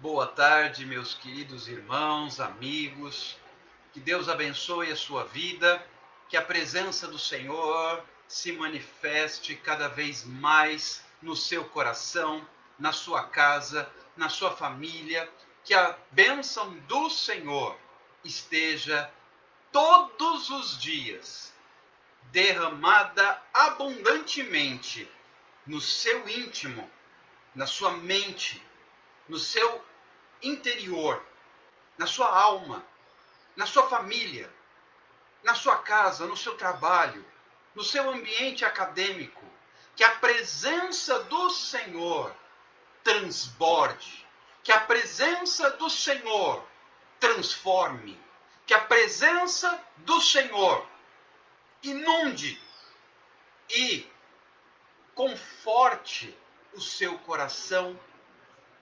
Boa tarde, meus queridos irmãos, amigos. Que Deus abençoe a sua vida, que a presença do Senhor se manifeste cada vez mais no seu coração, na sua casa, na sua família, que a bênção do Senhor esteja todos os dias derramada abundantemente no seu íntimo, na sua mente, no seu interior, na sua alma, na sua família, na sua casa, no seu trabalho, no seu ambiente acadêmico. Que a presença do Senhor transborde, que a presença do Senhor transforme, que a presença do Senhor inunde e conforte o seu coração,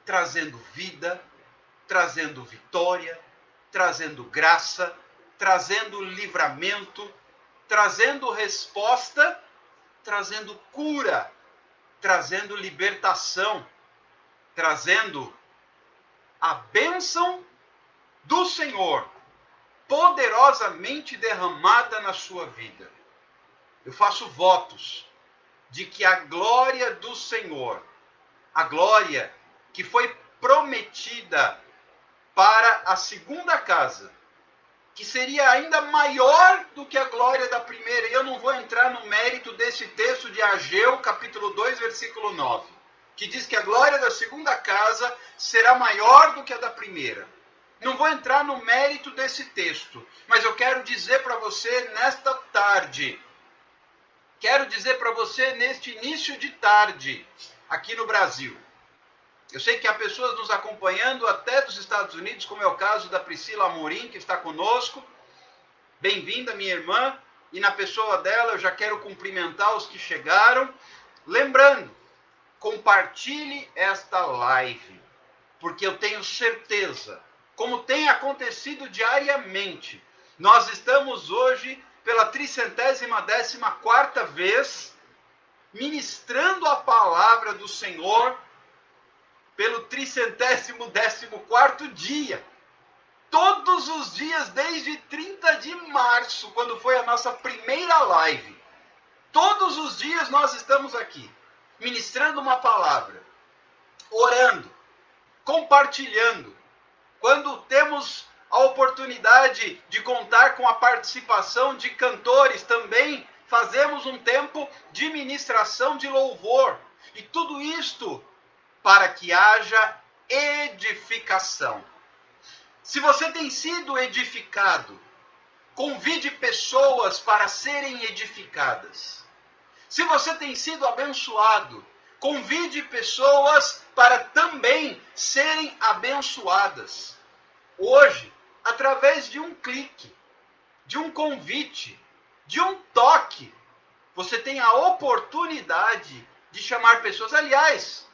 trazendo vida, trazendo vitória, trazendo graça, trazendo livramento, trazendo resposta, trazendo cura, trazendo libertação, trazendo a bênção do Senhor poderosamente derramada na sua vida. Eu faço votos de que a glória do Senhor, a glória que foi prometida para a segunda casa, que seria ainda maior do que a glória da primeira. E eu não vou entrar no mérito desse texto de Ageu, capítulo 2, versículo 9, que diz que a glória da segunda casa será maior do que a da primeira. Não vou entrar no mérito desse texto, mas eu quero dizer para você nesta tarde, quero dizer para você neste início de tarde, aqui no Brasil. Eu sei que há pessoas nos acompanhando até dos Estados Unidos, como é o caso da Priscila Amorim, que está conosco. Bem-vinda, minha irmã. E na pessoa dela eu já quero cumprimentar os que chegaram. Lembrando, compartilhe esta live, porque eu tenho certeza, como tem acontecido diariamente, nós estamos hoje pela 314ª vez ministrando a palavra do Senhor, pelo 314º dia. Todos os dias, desde 30 de março, quando foi a nossa primeira live. Todos os dias nós estamos aqui, ministrando uma palavra, orando, compartilhando. Quando temos a oportunidade de contar com a participação de cantores, também fazemos um tempo de ministração de louvor. E tudo isto para que haja edificação. Se você tem sido edificado, convide pessoas para serem edificadas. Se você tem sido abençoado, convide pessoas para também serem abençoadas. Hoje, através de um clique, de um convite, de um toque, você tem a oportunidade de chamar pessoas. Aliás,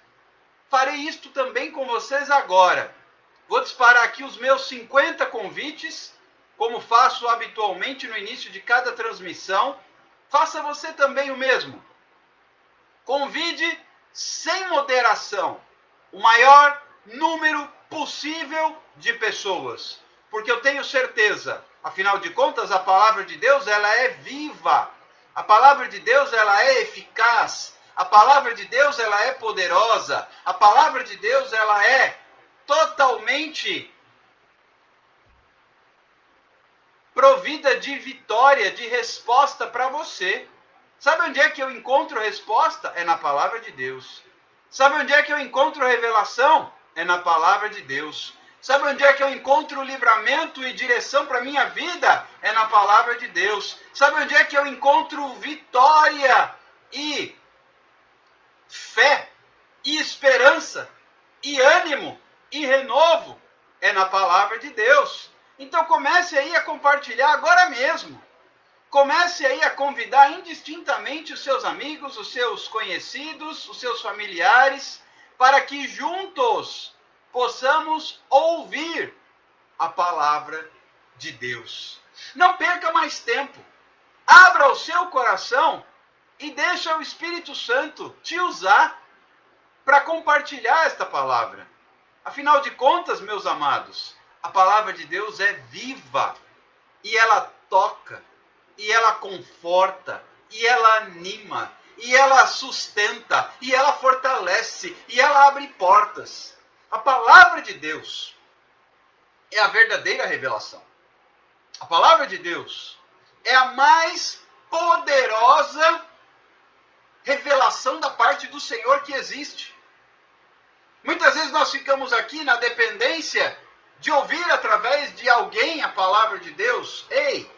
farei isto também com vocês agora. Vou disparar aqui os meus 50 convites, como faço habitualmente no início de cada transmissão. Faça você também o mesmo. Convide sem moderação o maior número possível de pessoas, porque eu tenho certeza, afinal de contas, a palavra de Deus, ela é viva. A palavra de Deus, ela é eficaz. A palavra de Deus, ela é poderosa. A palavra de Deus, ela é totalmente provida de vitória, de resposta para você. Sabe onde é que eu encontro resposta? É na palavra de Deus. Sabe onde é que eu encontro revelação? É na palavra de Deus. Sabe onde é que eu encontro livramento e direção para a minha vida? É na palavra de Deus. Sabe onde é que eu encontro vitória e fé e esperança e ânimo e renovo? É na palavra de Deus. Então comece aí a compartilhar agora mesmo. Comece aí a convidar indistintamente os seus amigos, os seus conhecidos, os seus familiares, para que juntos possamos ouvir a palavra de Deus. Não perca mais tempo. Abra o seu coração e deixa o Espírito Santo te usar para compartilhar esta palavra. Afinal de contas, meus amados, a palavra de Deus é viva, e ela toca, e ela conforta, e ela anima, e ela sustenta, e ela fortalece, e ela abre portas. A palavra de Deus é a verdadeira revelação. A palavra de Deus é a mais poderosa revelação da parte do Senhor que existe. Muitas vezes nós ficamos aqui na dependência de ouvir através de alguém a palavra de Deus. Ei,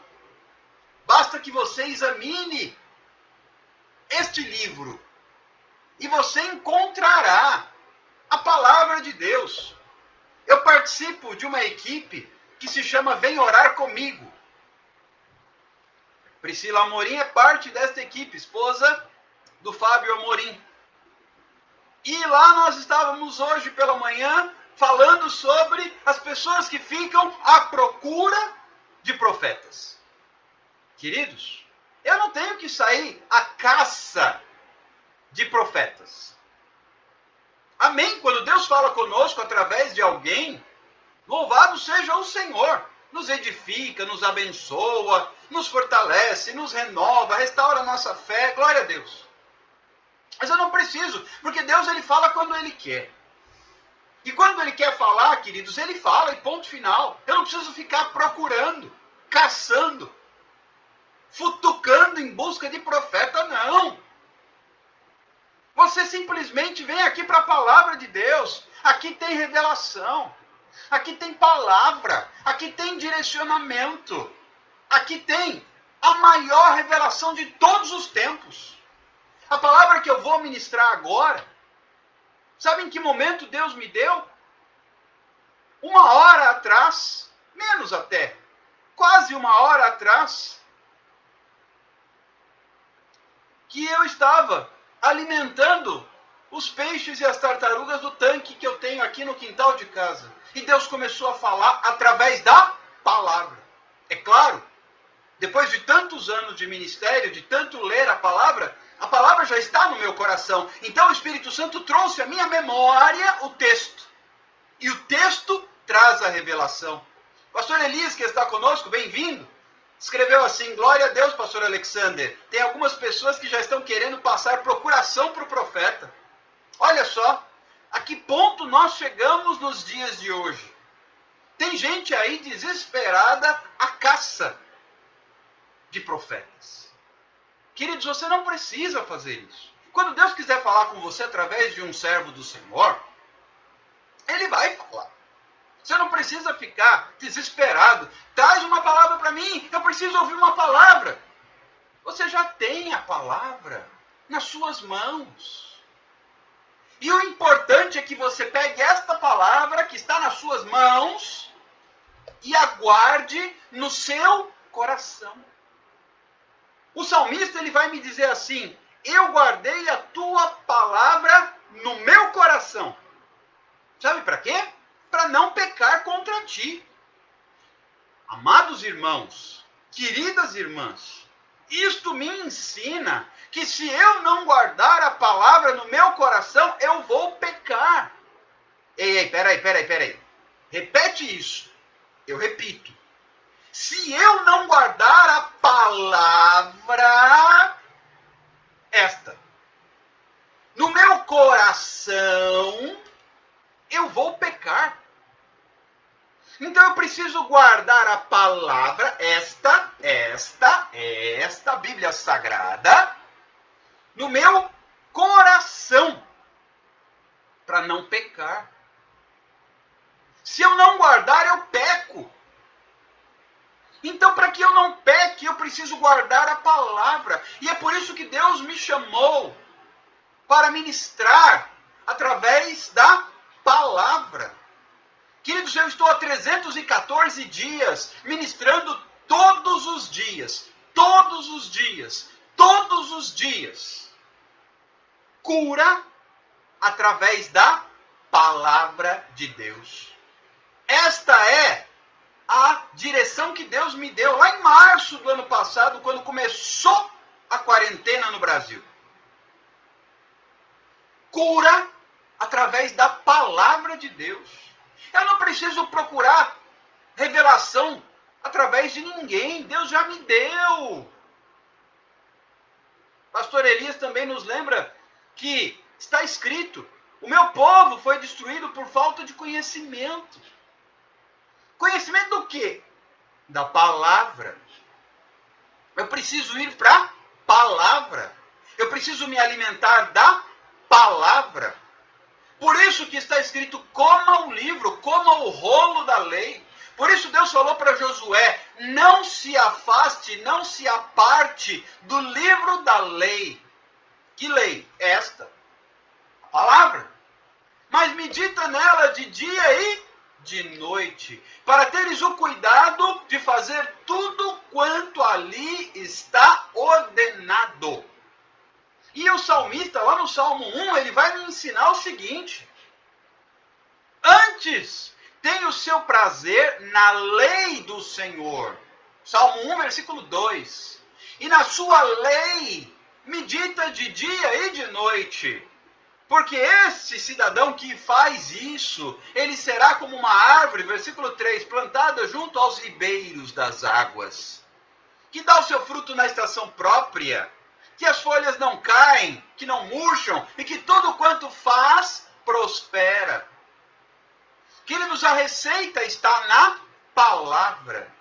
basta que você examine este livro e você encontrará a palavra de Deus. Eu participo de uma equipe que se chama Vem Orar Comigo. Priscila Amorim é parte desta equipe, esposa do Fábio Amorim. E lá nós estávamos hoje pela manhã falando sobre as pessoas que ficam à procura de profetas. Queridos, eu não tenho que sair à caça de profetas. Amém? Quando Deus fala conosco através de alguém, louvado seja o Senhor. Nos edifica, nos abençoa, nos fortalece, nos renova, restaura a nossa fé. Glória a Deus. Mas eu não preciso, porque Deus ele fala quando Ele quer. E quando Ele quer falar, queridos, Ele fala e ponto final. Eu não preciso ficar procurando, caçando, futucando em busca de profeta, não. Você simplesmente vem aqui para a palavra de Deus. Aqui tem revelação. Aqui tem palavra. Aqui tem direcionamento. Aqui tem a maior revelação de todos os tempos. A palavra que eu vou ministrar agora, sabe em que momento Deus me deu? 1 hora atrás, menos até, quase 1 hora atrás, que eu estava alimentando os peixes e as tartarugas do tanque que eu tenho aqui no quintal de casa. E Deus começou a falar através da palavra. É claro, depois de tantos anos de ministério, de tanto ler a palavra já está no meu coração. Então o Espírito Santo trouxe à minha memória o texto. E o texto traz a revelação. Pastor Elias, que está conosco, bem-vindo. Escreveu assim: glória a Deus, pastor Alexander. Tem algumas pessoas que já estão querendo passar procuração para o profeta. Olha só, a que ponto nós chegamos nos dias de hoje. Tem gente aí desesperada à caça de profetas. Queridos, você não precisa fazer isso. Quando Deus quiser falar com você através de um servo do Senhor, Ele vai falar. Você não precisa ficar desesperado. Traz uma palavra para mim, eu preciso ouvir uma palavra. Você já tem a palavra nas suas mãos. E o importante é que você pegue esta palavra que está nas suas mãos e aguarde no seu coração. O salmista ele vai me dizer assim: eu guardei a tua palavra no meu coração. Sabe para quê? Para não pecar contra ti. Amados irmãos, queridas irmãs, isto me ensina que se eu não guardar a palavra no meu coração, eu vou pecar. Ei, peraí. Repete isso. Eu repito. Se eu não guardar a palavra, esta, no meu coração, eu vou pecar. Então eu preciso guardar a palavra, esta Bíblia Sagrada, no meu coração, para não pecar. Se eu não guardar, eu peco. Então, para que eu não peque, eu preciso guardar a palavra. E é por isso que Deus me chamou para ministrar através da palavra. Queridos, eu estou há 314 dias ministrando todos os dias. Cura através da palavra de Deus. Esta é a direção que Deus me deu lá em março do ano passado, quando começou a quarentena no Brasil. Cura através da palavra de Deus. Eu não preciso procurar revelação através de ninguém. Deus já me deu. Pastor Elias também nos lembra que está escrito: o meu povo foi destruído por falta de conhecimento. Conhecimento do quê? Da palavra. Eu preciso ir para a palavra. Eu preciso me alimentar da palavra. Por isso que está escrito: coma o livro, coma o rolo da lei. Por isso Deus falou para Josué: não se afaste, não se aparte do livro da lei. Que lei? Esta. A palavra. Mas medita nela de dia e de noite, para teres o cuidado de fazer tudo quanto ali está ordenado. E o salmista, lá no Salmo 1, ele vai nos ensinar o seguinte: antes tem o seu prazer na lei do Senhor. Salmo 1, versículo 2. E na sua lei medita de dia e de noite. Porque esse cidadão que faz isso, ele será como uma árvore, versículo 3, plantada junto aos ribeiros das águas, que dá o seu fruto na estação própria, que as folhas não caem, que não murcham, e que tudo quanto faz, prospera. Queridos, a receita está na palavra.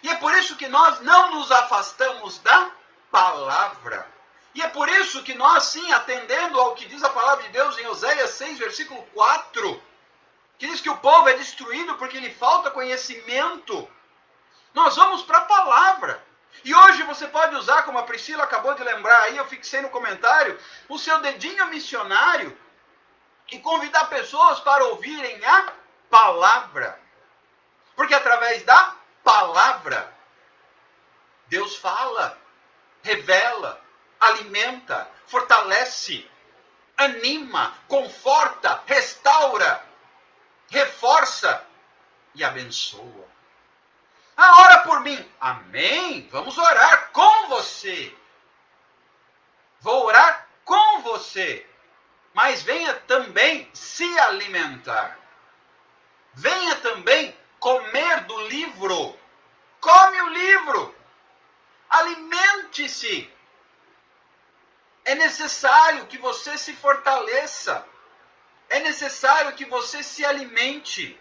E é por isso que nós não nos afastamos da palavra. E é por isso que nós, sim, atendendo ao que diz a palavra de Deus em Oséias 6, versículo 4, que diz que o povo é destruído porque lhe falta conhecimento, nós vamos para a palavra. E hoje você pode usar, como a Priscila acabou de lembrar aí, eu fixei no comentário, o seu dedinho missionário e convidar pessoas para ouvirem a palavra. Porque através da palavra, Deus fala, revela, alimenta, fortalece, anima, conforta, restaura, reforça e abençoa. Ora por mim. Amém? Vamos orar com você. Vou orar com você. Mas venha também se alimentar. Venha também comer do livro. Come o livro. Alimente-se. É necessário que você se fortaleça. É necessário que você se alimente.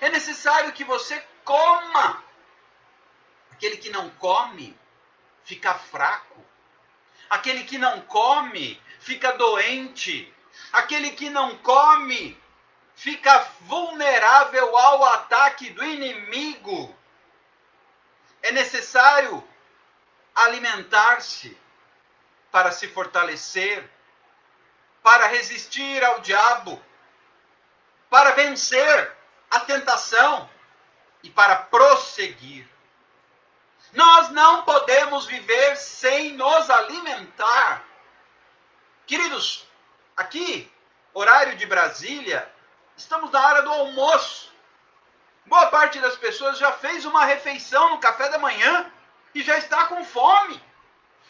É necessário que você coma. Aquele que não come, fica fraco. Aquele que não come, fica doente. Aquele que não come, fica vulnerável ao ataque do inimigo. É necessário alimentar-se para se fortalecer, para resistir ao diabo, para vencer a tentação e para prosseguir. Nós não podemos viver sem nos alimentar. Queridos, aqui, horário de Brasília, estamos na hora do almoço. Boa parte das pessoas já fez uma refeição no café da manhã e já está com fome.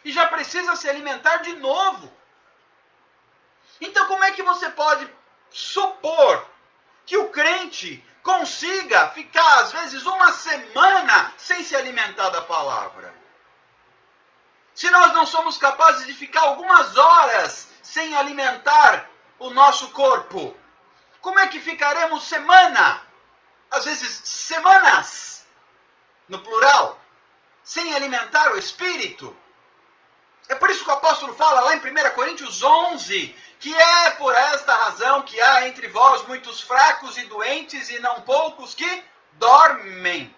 E já precisa se alimentar de novo. Então como é que você pode supor que o crente consiga ficar, às vezes, uma semana sem se alimentar da palavra? Se nós não somos capazes de ficar algumas horas sem alimentar o nosso corpo, como é que ficaremos semana? Às vezes, semanas, no plural, sem alimentar o espírito? É por isso que o apóstolo fala lá em 1 Coríntios 11, que é por esta razão que há entre vós muitos fracos e doentes e não poucos que dormem.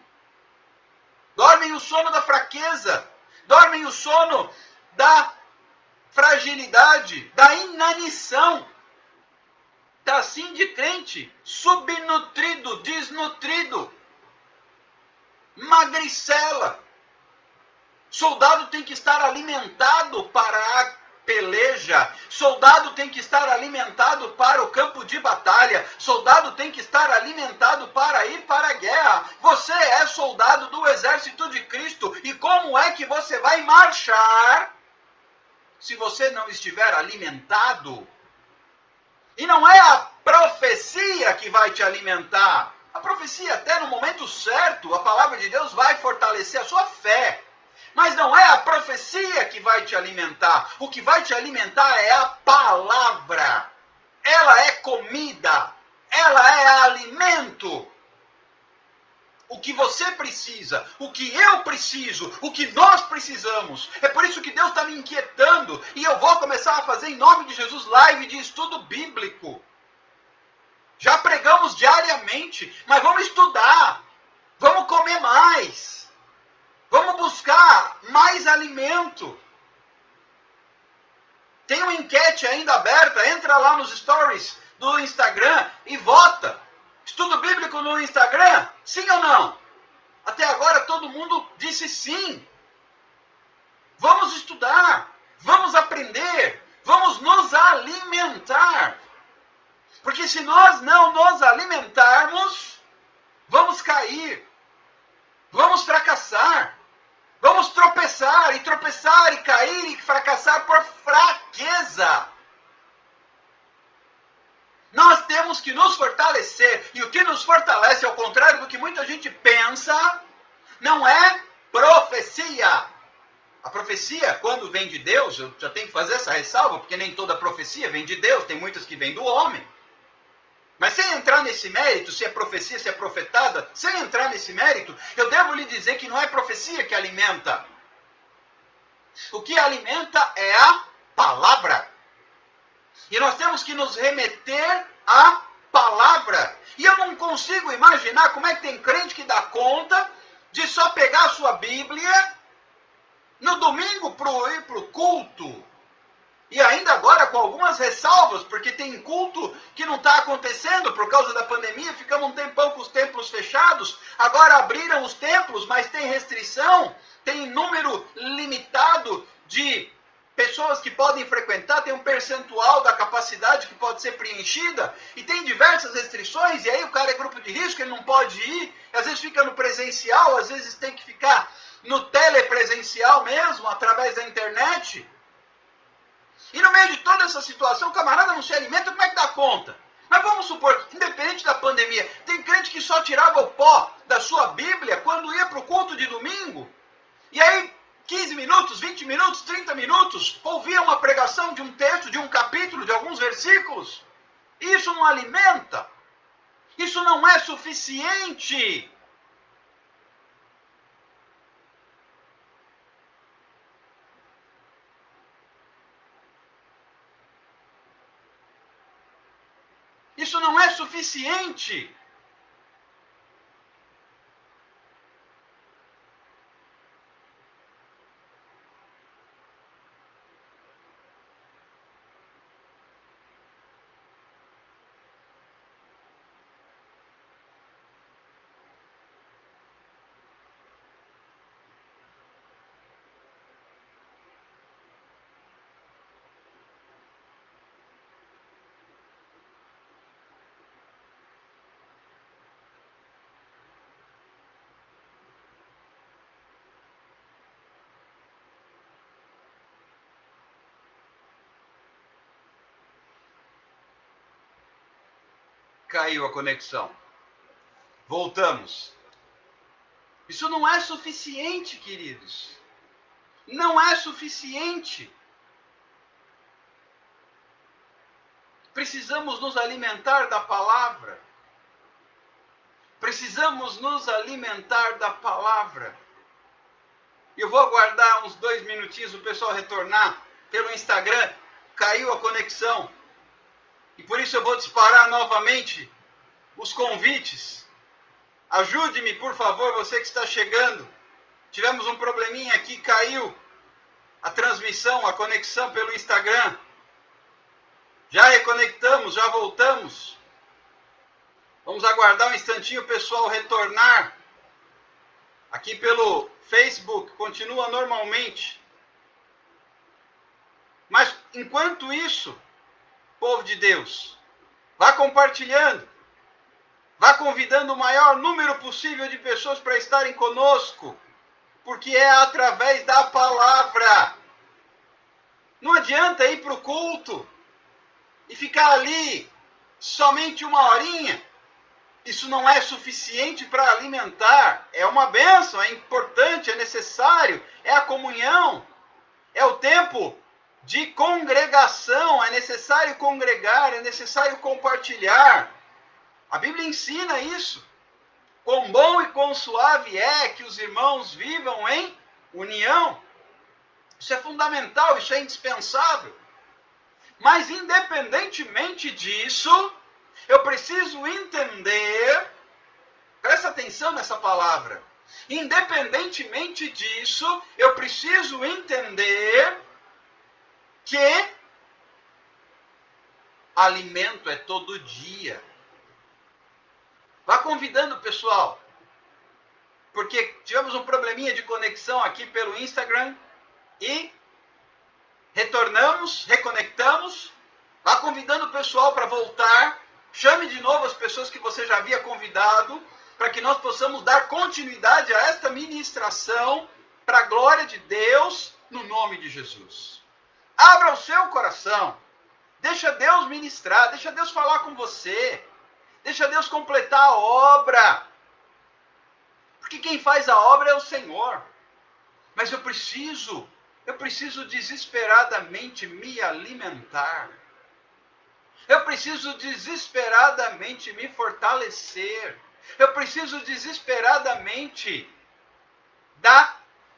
Dormem o sono da fraqueza, dormem o sono da fragilidade, da inanição. Está assim de crente, subnutrido, desnutrido, magricela. Soldado tem que estar alimentado para a peleja. Soldado tem que estar alimentado para o campo de batalha. Soldado tem que estar alimentado para ir para a guerra. Você é soldado do exército de Cristo. E como é que você vai marchar se você não estiver alimentado? E não é profecia que vai te alimentar. A profecia, até no momento certo, a palavra de Deus vai fortalecer a sua fé. Mas não é a profecia que vai te alimentar. O que vai te alimentar é a palavra. Ela é comida. Ela é alimento. O que você precisa, o que eu preciso, o que nós precisamos. É por isso que Deus está me inquietando. E eu vou começar a fazer, em nome de Jesus, live de estudo bíblico. Já pregamos diariamente, mas vamos estudar. Vamos comer mais. Vamos buscar mais alimento. Tem uma enquete ainda aberta, entra lá nos stories do Instagram e vota. Estudo bíblico no Instagram? Sim ou não? Até agora todo mundo disse sim. Vamos estudar, vamos aprender, vamos nos alimentar. Porque se nós não nos alimentarmos, vamos cair, vamos fracassar, vamos tropeçar e cair e fracassar por fraqueza. Nós temos que nos fortalecer. E o que nos fortalece, ao contrário do que muita gente pensa, não é profecia. A profecia, quando vem de Deus, eu já tenho que fazer essa ressalva, porque nem toda profecia vem de Deus, tem muitas que vêm do homem. Mas sem entrar nesse mérito, se é profecia, se é profetada, sem entrar nesse mérito, eu devo lhe dizer que não é profecia que alimenta. O que alimenta é a palavra. E nós temos que nos remeter à palavra. E eu não consigo imaginar como é que tem crente que dá conta de só pegar a sua Bíblia no domingo para ir para o culto. E ainda agora com algumas ressalvas, porque tem culto que não está acontecendo por causa da pandemia, ficamos um tempão com os templos fechados, agora abriram os templos, mas tem restrição, tem número limitado de pessoas que podem frequentar, tem um percentual da capacidade que pode ser preenchida, e tem diversas restrições, e aí o cara é grupo de risco, ele não pode ir, às vezes fica no presencial, às vezes tem que ficar no telepresencial mesmo, através da internet. E no meio de toda essa situação, o camarada não se alimenta, como é que dá conta? Mas vamos supor, independente da pandemia, tem crente que só tirava o pó da sua Bíblia quando ia para o culto de domingo, e aí 15 minutos, 20 minutos, 30 minutos, ouvia uma pregação de um texto, de um capítulo, de alguns versículos. Isso não alimenta. Isso não é suficiente. Isso não é suficiente. Caiu a conexão. Voltamos. Isso não é suficiente, queridos. Não é suficiente. Precisamos nos alimentar da palavra. Precisamos nos alimentar da palavra. Eu vou aguardar uns 2 minutinhos o pessoal retornar pelo Instagram. Caiu a conexão. E por isso eu vou disparar novamente os convites. Ajude-me, por favor, você que está chegando. Tivemos um probleminha aqui, caiu a transmissão, a conexão pelo Instagram. Já reconectamos, já voltamos. Vamos aguardar um instantinho o pessoal retornar. Aqui pelo Facebook, continua normalmente. Mas, enquanto isso, povo de Deus, vá compartilhando. Vá convidando o maior número possível de pessoas para estarem conosco. Porque é através da palavra. Não adianta ir para o culto e ficar ali somente 1 horinha, isso não é suficiente para alimentar. É uma bênção, é importante, é necessário, é a comunhão, é o tempo de congregação, é necessário congregar, é necessário compartilhar. A Bíblia ensina isso. Quão bom e quão suave é que os irmãos vivam em união. Isso é fundamental, isso é indispensável. Mas independentemente disso, eu preciso entender, presta atenção nessa palavra, independentemente disso, eu preciso entender que alimento é todo dia. Vá convidando o pessoal, porque tivemos um probleminha de conexão aqui pelo Instagram e retornamos, reconectamos. Vá convidando o pessoal para voltar. Chame de novo as pessoas que você já havia convidado, para que nós possamos dar continuidade a esta ministração para a glória de Deus, no nome de Jesus. Abra o seu coração. Deixa Deus ministrar, deixa Deus falar com você. Deixa Deus completar a obra. Porque quem faz a obra é o Senhor. Mas eu preciso desesperadamente me alimentar. Eu preciso desesperadamente me fortalecer. Eu preciso desesperadamente da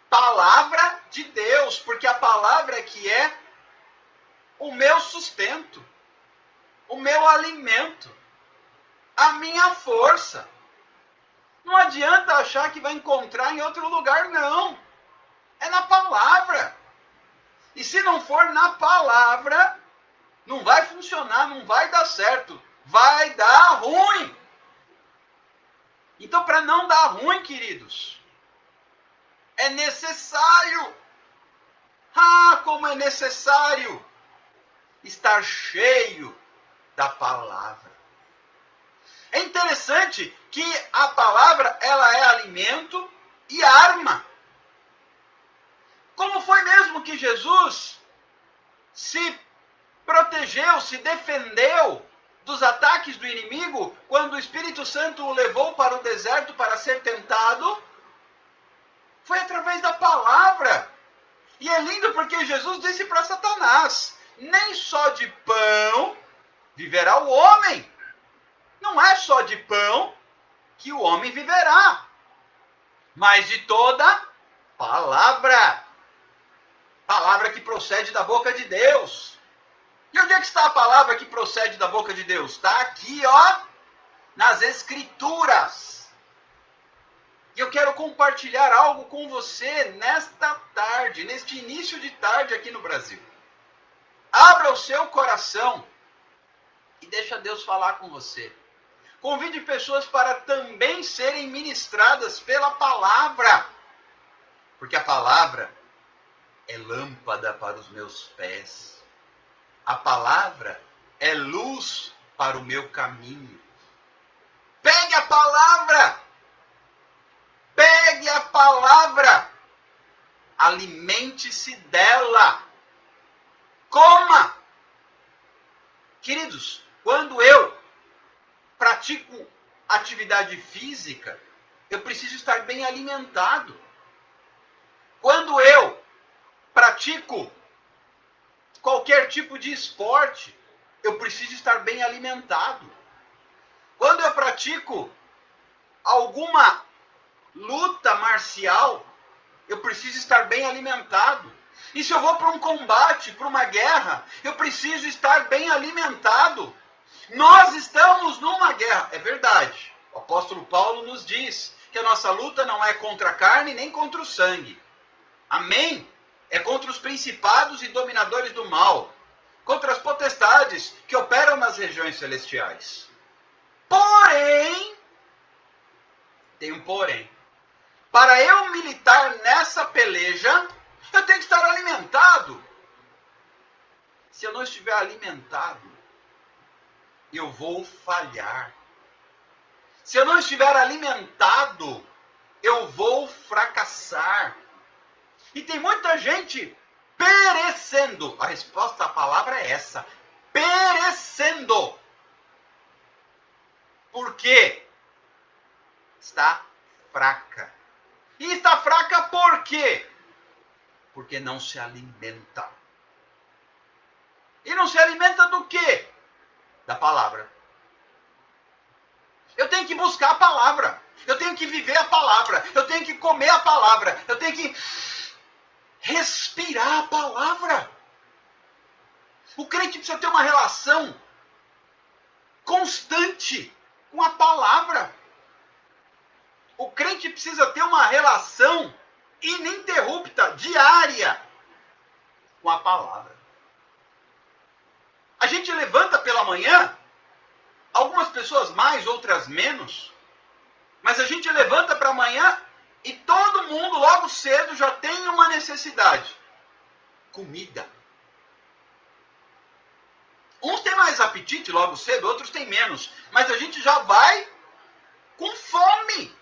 palavra de Deus, porque a palavra é que é o meu sustento, o meu alimento, a minha força. Não adianta achar que vai encontrar em outro lugar, não. É na palavra. E se não for na palavra, não vai funcionar, não vai dar certo. Vai dar ruim. Então, para não dar ruim, queridos, é necessário. Como é necessário estar cheio da palavra. É interessante que a palavra, ela é alimento e arma. Como foi mesmo que Jesus se protegeu, se defendeu dos ataques do inimigo quando o Espírito Santo o levou para o deserto para ser tentado? Foi através da palavra. E é lindo porque Jesus disse para Satanás: nem só de pão viverá o homem. Não é só de pão que o homem viverá, mas de toda palavra. Palavra que procede da boca de Deus. E onde é que está a palavra que procede da boca de Deus? Está aqui, nas Escrituras. E eu quero compartilhar algo com você nesta tarde, neste início de tarde aqui no Brasil. Abra o seu coração e deixa Deus falar com você. Convide pessoas para também serem ministradas pela palavra. Porque a palavra é lâmpada para os meus pés. A palavra é luz para o meu caminho. Pegue a palavra. Pegue a palavra. Alimente-se dela. Coma. Queridos, quando eu pratico atividade física, eu preciso estar bem alimentado. Quando eu pratico qualquer tipo de esporte, eu preciso estar bem alimentado. Quando eu pratico alguma luta marcial, eu preciso estar bem alimentado. E se eu vou para um combate, para uma guerra, eu preciso estar bem alimentado. Nós estamos numa guerra, é verdade. O apóstolo Paulo nos diz que a nossa luta não é contra a carne nem contra o sangue. Amém? É contra os principados e dominadores do mal, contra as potestades que operam nas regiões celestiais. Porém, tem um porém. Para eu militar nessa peleja, eu tenho que estar alimentado. Se eu não estiver alimentado, eu vou falhar. Se eu não estiver alimentado, eu vou fracassar. E tem muita gente perecendo. A resposta à palavra é essa: perecendo. Por quê? Está fraca. E está fraca por quê? Porque não se alimenta. E não se alimenta do quê? Da palavra. Eu tenho que buscar a palavra. Eu tenho que viver a palavra. Eu tenho que comer a palavra. Eu tenho que respirar a palavra. O crente precisa ter uma relação constante com a palavra. O crente precisa ter uma relação ininterrupta, diária, com a palavra. A gente levanta pela manhã, algumas pessoas mais, outras menos, mas a gente levanta para amanhã e todo mundo logo cedo já tem uma necessidade: comida. Uns têm mais apetite logo cedo, outros têm menos, mas a gente já vai com fome.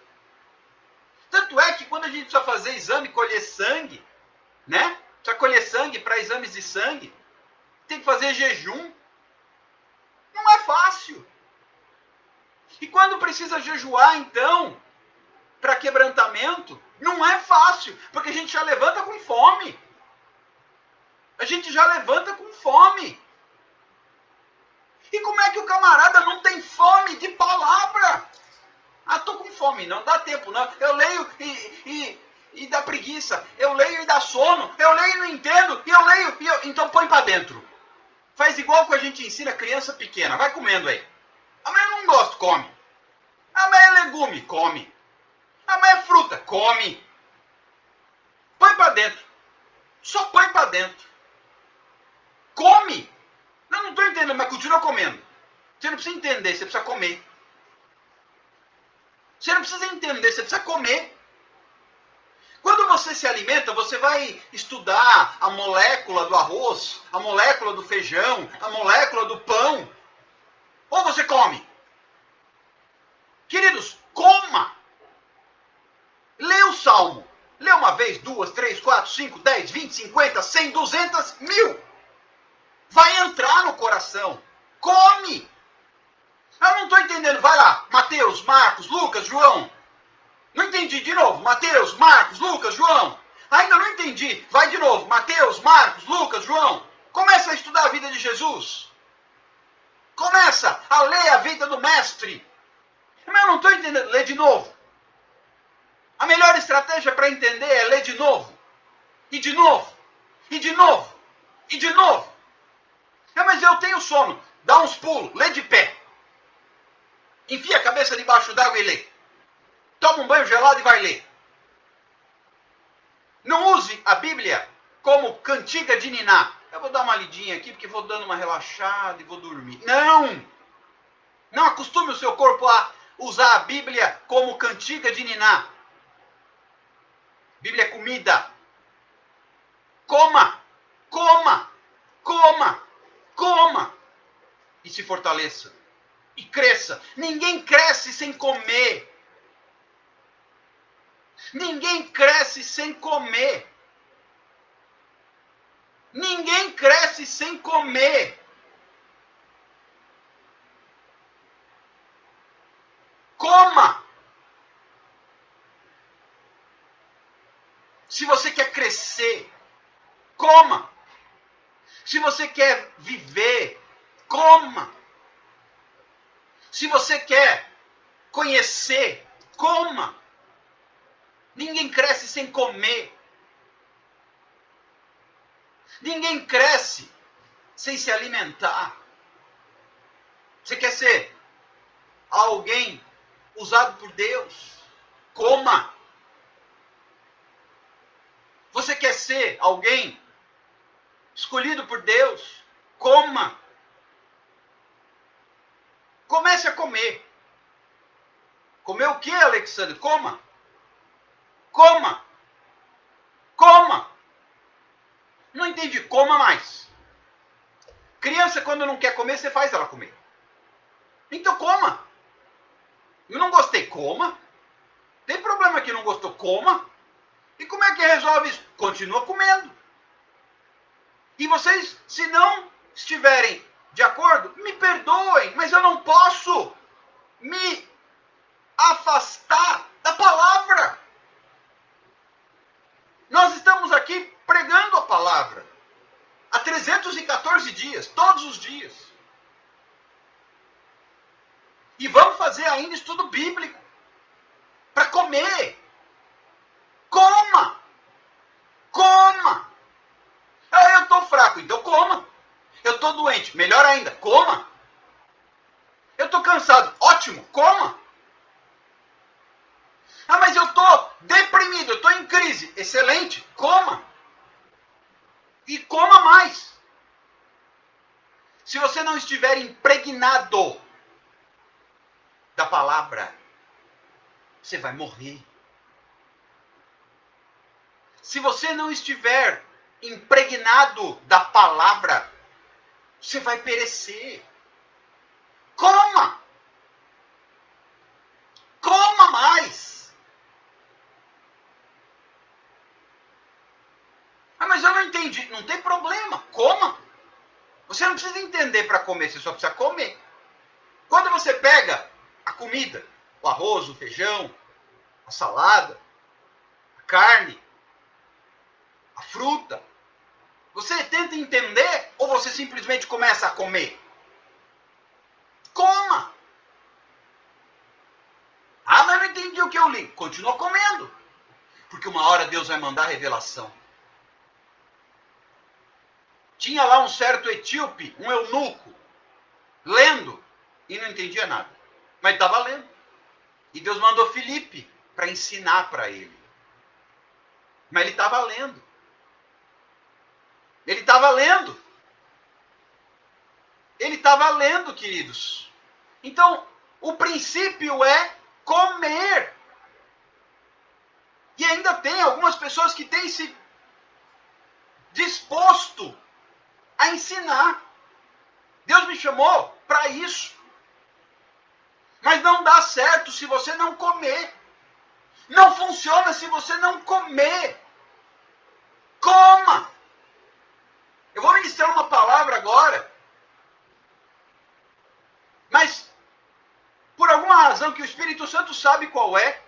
Tanto é que quando a gente precisa fazer exame, colher sangue, né? Precisa colher sangue para exames de sangue, tem que fazer jejum. Não é fácil. E quando precisa jejuar, então, para quebrantamento, não é fácil, porque a gente já levanta com fome. A gente já levanta com fome. E como é que o camarada não tem fome de palavra? Ah, tô com fome, não dá tempo, não. Eu leio e dá preguiça. Eu leio e dá sono. Eu leio e não entendo. E eu leio então põe para dentro. Faz igual que a gente ensina criança pequena. Vai comendo aí. Ah, mas eu não gosto, come. Ah, mas é legume, come. Ah, mas é fruta, come. Põe para dentro. Só põe para dentro. Come. Eu não estou entendendo, mas continua comendo. Você não precisa entender, você precisa comer. Você não precisa entender, você precisa comer. Quando você se alimenta, você vai estudar a molécula do arroz, a molécula do feijão, a molécula do pão. Ou você come. Queridos, coma. Lê o Salmo. Lê uma vez, 2, 3, 4, 5, 10, 20, 50, 100, 200, 1000. Vai entrar no coração. Come. Eu não estou entendendo. Vai lá. Mateus, Marcos, Lucas, João. Não entendi. De novo. Mateus, Marcos, Lucas, João. Ainda não entendi. Vai de novo. Mateus, Marcos, Lucas, João. Começa a estudar a vida de Jesus. Começa a ler a vida do mestre. Mas eu não estou entendendo. Lê de novo. A melhor estratégia para entender é ler de novo. E de novo. E de novo. E de novo. Mas eu tenho sono. Dá uns pulos. Lê de pé. Enfia a cabeça debaixo d'água e lê. Toma um banho gelado e vai ler. Não use a Bíblia como cantiga de niná. Eu vou dar uma lidinha aqui porque vou dando uma relaxada e vou dormir. Não! Não acostume o seu corpo a usar a Bíblia como cantiga de niná. Bíblia é comida. Coma! Coma! Coma! Coma! E se fortaleça. E cresça. Ninguém cresce sem comer. Ninguém cresce sem comer. Ninguém cresce sem comer. Coma. Se você quer crescer, coma. Se você quer viver, coma. Se você quer conhecer, coma. Ninguém cresce sem comer. Ninguém cresce sem se alimentar. Você quer ser alguém usado por Deus? Coma. Você quer ser alguém escolhido por Deus? Coma. Comece a comer. Comer o que, Alexandre? Coma. Coma. Coma. Não entendi. Coma mais. Criança, quando não quer comer, você faz ela comer. Então coma. Eu não gostei. Coma. Tem problema que não gostou. Coma. E como é que resolve isso? Continua comendo. E vocês, se não estiverem de acordo, me perdoem, mas eu não posso. me afastar da palavra. Nós estamos aqui pregando a palavra há 314 dias, todos os dias. E vamos fazer ainda estudo bíblico para comer. Coma! Coma! Ah, eu estou fraco, então coma. Eu estou doente, melhor ainda, coma. Eu estou cansado, ótimo, coma. Ah, mas eu estou deprimido, eu estou em crise, excelente, coma. E coma mais. Se você não estiver impregnado da palavra, você vai morrer. Se você não estiver impregnado da palavra, você vai perecer. Coma! Coma mais! Ah, mas eu não entendi. Não tem problema, coma. Você não precisa entender para comer, você só precisa comer. Quando você pega a comida, o arroz, o feijão, a salada, a carne, a fruta, você tenta entender ou você simplesmente começa a comer? Coma! Ah, mas eu não entendi o que eu li. Continua comendo. Porque uma hora Deus vai mandar revelação. Tinha lá um certo etíope, um eunuco, lendo e não entendia nada. Mas estava lendo. E Deus mandou Filipe para ensinar para ele. Mas ele estava lendo. Ele estava lendo. Ele estava lendo, queridos. Então, o princípio é comer. E ainda tem algumas pessoas que têm se disposto a ensinar. Deus me chamou para isso. Mas não dá certo se você não comer. Não funciona se você não comer. Coma! Eu vou ministrar uma palavra agora. Mas, por alguma razão que o Espírito Santo sabe qual é,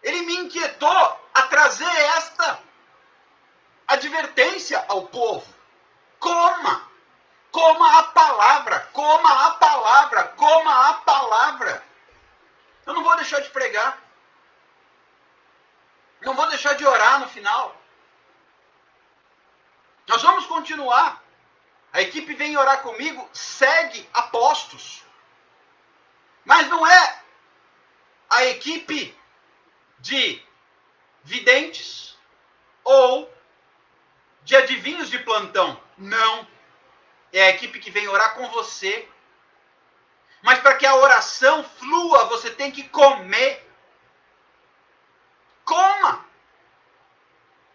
ele me inquietou a trazer esta advertência ao povo. Coma! Coma a palavra! Coma a palavra! Coma a palavra! Eu não vou deixar de pregar. Não vou deixar de orar no final. Nós vamos continuar. A equipe vem orar comigo, segue apostos. Mas não é a equipe de videntes ou de adivinhos de plantão. Não. É a equipe que vem orar com você. Mas para que a oração flua, você tem que comer. Coma.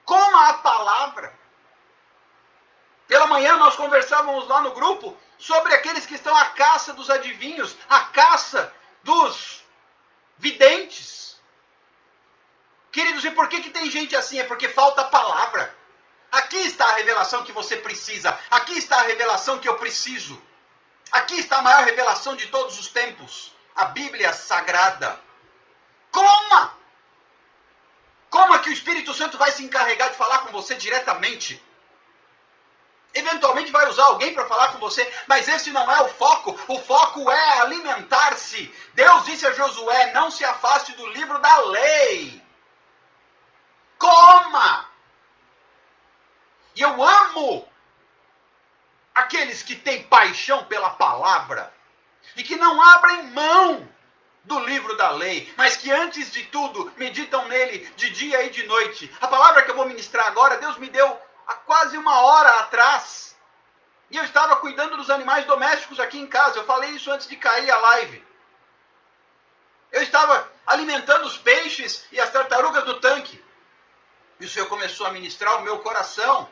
Coma a palavra. Pela manhã nós conversávamos lá no grupo sobre aqueles que estão à caça dos adivinhos, à caça dos videntes. Queridos, e por que tem gente assim? É porque falta a palavra. Aqui está a revelação que você precisa. Aqui está a revelação que eu preciso. Aqui está a maior revelação de todos os tempos. A Bíblia Sagrada. Coma! Coma que o Espírito Santo vai se encarregar de falar com você diretamente. Eventualmente vai usar alguém para falar com você, mas esse não é o foco. O foco é alimentar-se. Deus disse a Josué, não se afaste do livro da lei. Coma! E eu amo aqueles que têm paixão pela palavra e que não abrem mão do livro da lei, mas que antes de tudo meditam nele de dia e de noite. A palavra que eu vou ministrar agora, Deus me deu há quase uma hora atrás. E eu estava cuidando dos animais domésticos aqui em casa. Eu falei isso antes de cair a live. Eu estava alimentando os peixes e as tartarugas do tanque. E o Senhor começou a ministrar o meu coração.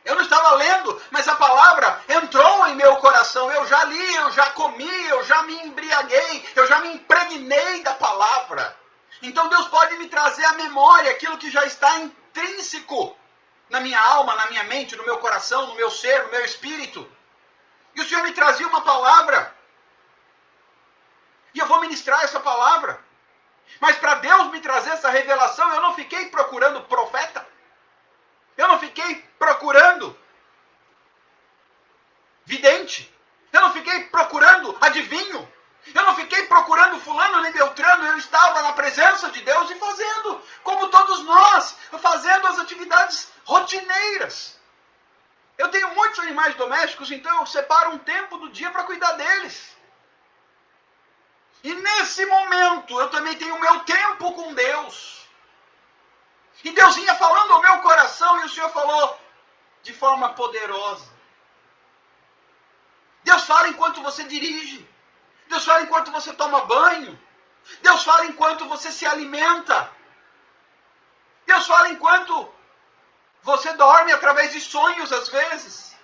Eu não estava lendo, mas a palavra entrou em meu coração. Eu já li, eu já comi, eu já me embriaguei, eu já me impregnei da palavra. Então Deus pode me trazer à memória aquilo que já está intrínseco na minha alma, na minha mente, no meu coração, no meu ser, no meu espírito. E o Senhor me trazia uma palavra E eu vou ministrar essa palavra. Mas para Deus me trazer essa revelação, eu não fiquei procurando profeta. Eu não fiquei procurando vidente. Eu não fiquei procurando adivinho. Eu não fiquei procurando fulano nem beltrano. Eu estava na presença de Deus e fazendo, como todos nós, fazendo as atividades rotineiras. Eu tenho muitos animais domésticos, então eu separo um tempo do dia para cuidar deles. E nesse momento eu também tenho o meu tempo com Deus. E Deus vinha falando ao meu coração e o Senhor falou de forma poderosa. Deus fala enquanto você dirige. Deus fala enquanto você toma banho. Deus fala enquanto você se alimenta. Deus fala enquanto você dorme através de sonhos às vezes.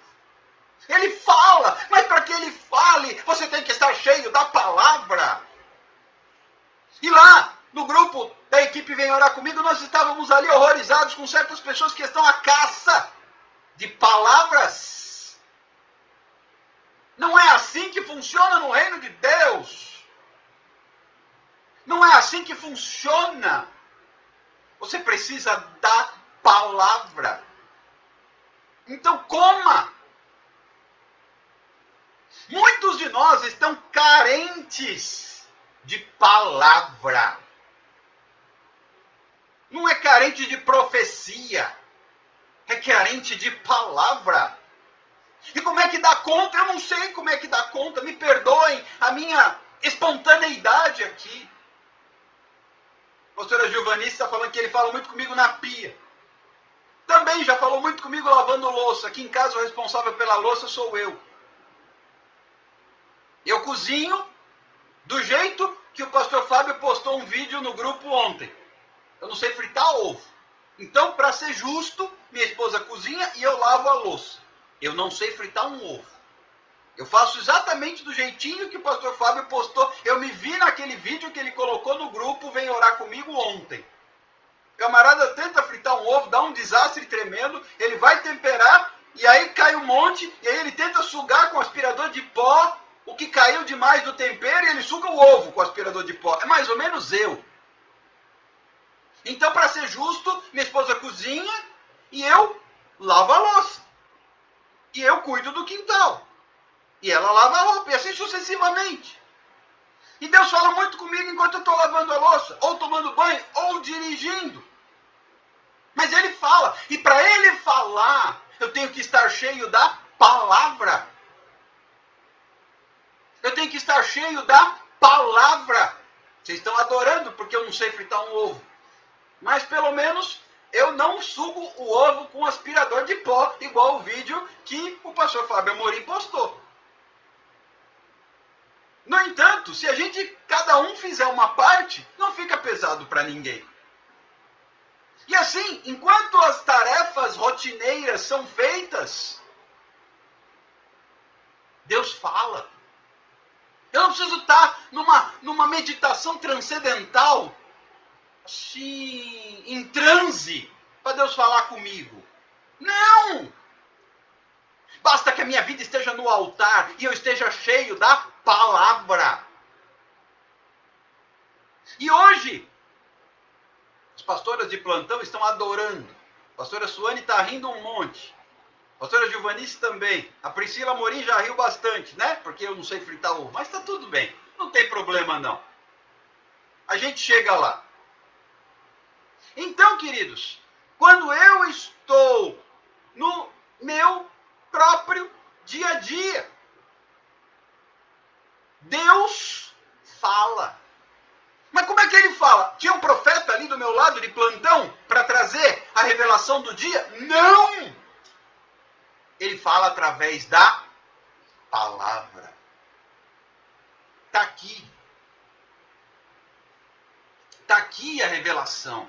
Ele fala, mas para que ele fale, você tem que estar cheio da palavra. E lá, no grupo da equipe Vem Orar Comigo, nós estávamos ali horrorizados com certas pessoas que estão à caça de palavras. Não é assim que funciona no reino de Deus. Não é assim que funciona. Você precisa da palavra. Então coma. Muitos de nós estão carentes de palavra. Não é carente de profecia. É carente de palavra. E como é que dá conta? Eu não sei como é que dá conta. Me perdoem a minha espontaneidade aqui. A pastora Giovanice está falando que ele fala muito comigo na pia. Também já falou muito comigo lavando louça. Aqui em casa o responsável pela louça sou eu. Eu cozinho do jeito que o pastor Fábio postou um vídeo no grupo ontem. Eu não sei fritar ovo. Então, para ser justo, minha esposa cozinha e eu lavo a louça. Eu não sei fritar um ovo. Eu faço exatamente do jeitinho que o pastor Fábio postou. Eu me vi naquele vídeo que ele colocou no grupo Vem Orar Comigo ontem. O camarada tenta fritar um ovo, dá um desastre tremendo, ele vai temperar e aí cai um monte, e aí ele tenta sugar com aspirador de pó o que caiu demais do tempero e ele suga o ovo com aspirador de pó. É mais ou menos eu. Então, para ser justo, minha esposa cozinha e eu lavo a louça. E eu cuido do quintal. E ela lava a roupa, e assim sucessivamente. E Deus fala muito comigo enquanto eu estou lavando a louça, ou tomando banho, ou dirigindo. Mas Ele fala. E para Ele falar, eu tenho que estar cheio da palavra. Eu tenho que estar cheio da palavra. Vocês estão adorando porque eu não sei fritar um ovo. Mas pelo menos eu não sugo o ovo com aspirador de pó, igual o vídeo que o pastor Fábio Amorim postou. No entanto, se a gente, cada um fizer uma parte, não fica pesado para ninguém. E assim, enquanto as tarefas rotineiras são feitas, Deus fala. Eu não preciso estar numa meditação transcendental, assim, em transe, para Deus falar comigo. Não! Basta que a minha vida esteja no altar e eu esteja cheio da palavra. E hoje, as pastoras de plantão estão adorando. A pastora Suane está rindo um monte. A pastora Giovanice também. A Priscila Amorim já riu bastante, né? Porque eu não sei fritar ovo. Mas está tudo bem. Não tem problema, não. A gente chega lá. Então, queridos, quando eu estou no meu próprio dia a dia, Deus fala. Mas como é que ele fala? Tinha um profeta ali do meu lado de plantão para trazer a revelação do dia? Não! Ele fala através da palavra. Está aqui. Está aqui a revelação.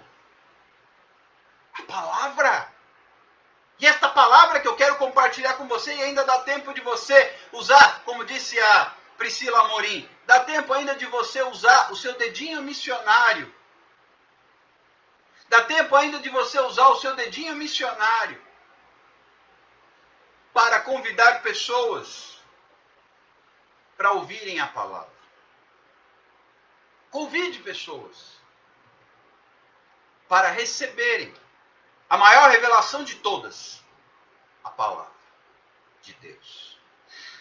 A palavra. E esta palavra que eu quero compartilhar com você, e ainda dá tempo de você usar, como disse a Priscila Amorim, dá tempo ainda de você usar o seu dedinho missionário. Dá tempo ainda de você usar o seu dedinho missionário para convidar pessoas para ouvirem a palavra. Convide pessoas para receberem a maior revelação de todas, a palavra de Deus.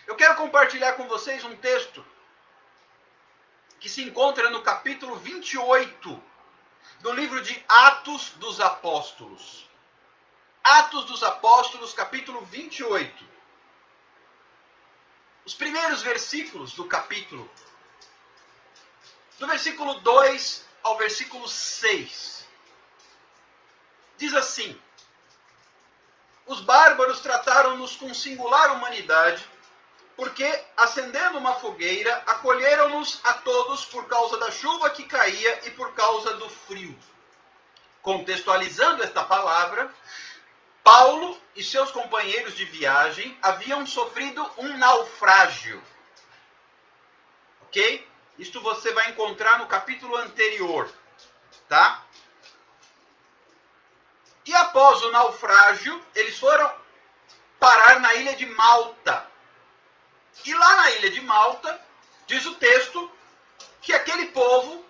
Eu quero compartilhar com vocês um texto que se encontra no capítulo 28 do livro de Atos dos Apóstolos. Atos dos Apóstolos, capítulo 28. Os primeiros versículos do capítulo, do versículo 2 ao versículo 6. Diz assim: os bárbaros trataram-nos com singular humanidade, porque, acendendo uma fogueira, acolheram-nos a todos por causa da chuva que caía e por causa do frio. Contextualizando esta palavra, Paulo e seus companheiros de viagem haviam sofrido um naufrágio. Ok? Isto você vai encontrar no capítulo anterior, tá? E após o naufrágio, eles foram parar na ilha de Malta. E lá na ilha de Malta, diz o texto, que aquele povo,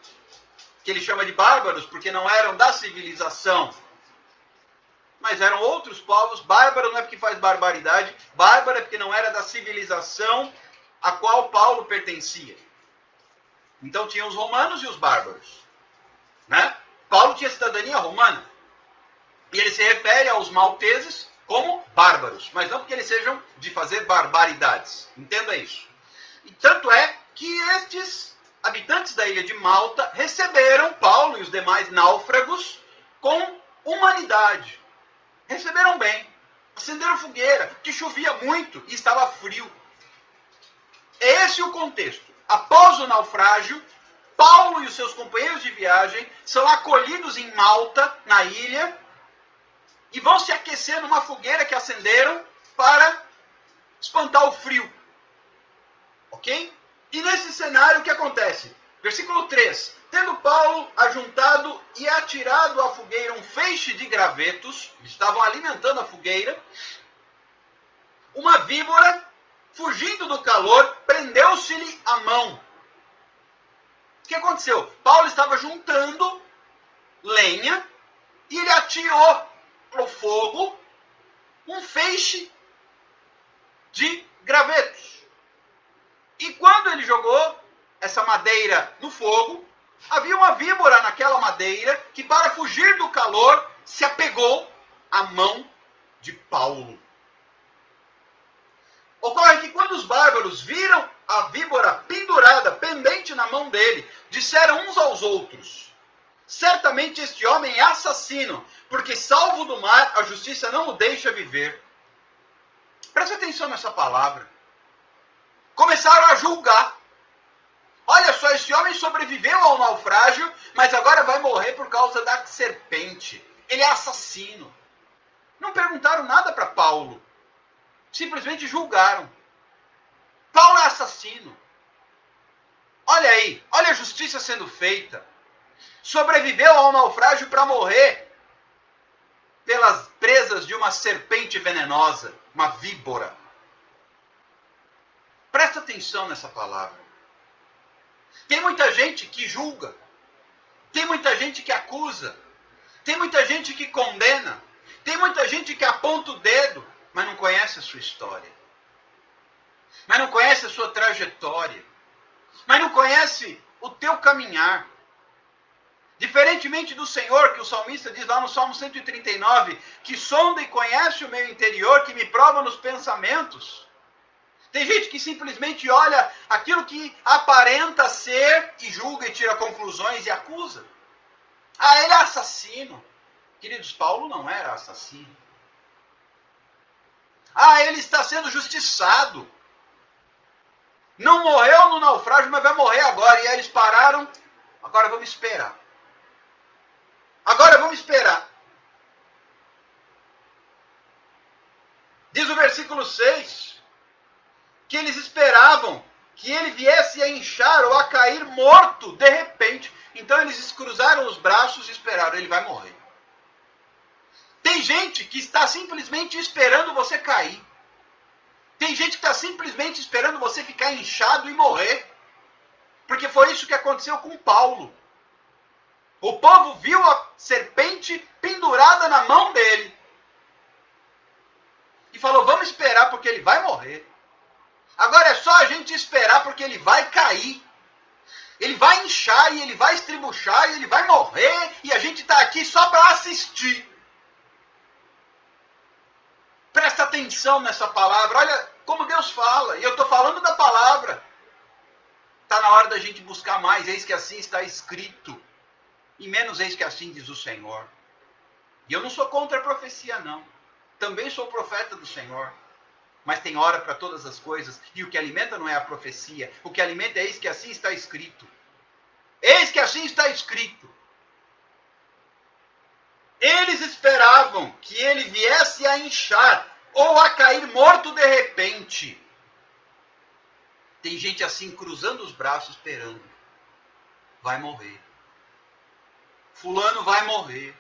que ele chama de bárbaros, porque não eram da civilização, mas eram outros povos. Bárbaro não é porque faz barbaridade, bárbaro é porque não era da civilização a qual Paulo pertencia. Então tinha os romanos e os bárbaros, né? Paulo tinha cidadania romana. E ele se refere aos malteses como bárbaros, mas não porque eles sejam de fazer barbaridades. Entenda isso. E tanto é que estes habitantes da ilha de Malta receberam Paulo e os demais náufragos com humanidade. Receberam bem. Acenderam fogueira, que chovia muito e estava frio. Esse é o contexto. Após o naufrágio, Paulo e os seus companheiros de viagem são acolhidos em Malta, na ilha, e vão se aquecer numa fogueira que acenderam para espantar o frio. Ok? E nesse cenário o que acontece? Versículo 3. Tendo Paulo ajuntado e atirado à fogueira um feixe de gravetos, estavam alimentando a fogueira, uma víbora, fugindo do calor, prendeu-se-lhe a mão. O que aconteceu? Paulo estava juntando lenha e ele atirou ao fogo um feixe de gravetos. E quando ele jogou essa madeira no fogo, havia uma víbora naquela madeira que, para fugir do calor, se apegou à mão de Paulo. Ocorre que quando os bárbaros viram a víbora pendurada, pendente na mão dele, disseram uns aos outros: certamente este homem é assassino, porque salvo do mar, a justiça não o deixa viver. Preste atenção nessa palavra. Começaram a julgar. Olha só, esse homem sobreviveu ao naufrágio, mas agora vai morrer por causa da serpente. Ele é assassino. Não perguntaram nada para Paulo. Simplesmente julgaram. Paulo é assassino. Olha aí, olha a justiça sendo feita. Sobreviveu ao naufrágio para morrer pelas presas de uma serpente venenosa, uma víbora. Presta atenção nessa palavra. Tem muita gente que julga, tem muita gente que acusa, tem muita gente que condena, tem muita gente que aponta o dedo, mas não conhece a sua história, mas não conhece a sua trajetória, mas não conhece o teu caminhar. Diferentemente do Senhor, que o salmista diz lá no Salmo 139, que sonda e conhece o meu interior, que me prova nos pensamentos. Tem gente que simplesmente olha aquilo que aparenta ser e julga e tira conclusões e acusa. Ah, ele é assassino. Queridos, Paulo não era assassino. Ah, ele está sendo justiçado. Não morreu no naufrágio, mas vai morrer agora. E aí eles pararam. Agora vamos esperar. Agora vamos esperar. Diz o versículo 6, que eles esperavam que ele viesse a inchar ou a cair morto de repente. Então eles cruzaram os braços e esperaram, ele vai morrer. Tem gente que está simplesmente esperando você cair. Tem gente que está simplesmente esperando você ficar inchado e morrer. Porque foi isso que aconteceu com Paulo. O povo viu a serpente pendurada na mão dele. E falou, vamos esperar porque ele vai morrer. Agora é só a gente esperar porque ele vai cair. Ele vai inchar e ele vai estribuchar e ele vai morrer. E a gente está aqui só para assistir. Presta atenção nessa palavra. Olha como Deus fala. E eu estou falando da palavra. Está na hora da gente buscar mais. Eis que assim está escrito. E menos eis que assim diz o Senhor. E eu não sou contra a profecia, não. Também sou profeta do Senhor. Mas tem hora para todas as coisas. E o que alimenta não é a profecia. O que alimenta é eis que assim está escrito. Eis que assim está escrito. Eles esperavam que ele viesse a inchar ou a cair morto de repente. Tem gente assim cruzando os braços esperando. Vai morrer. Fulano vai morrer.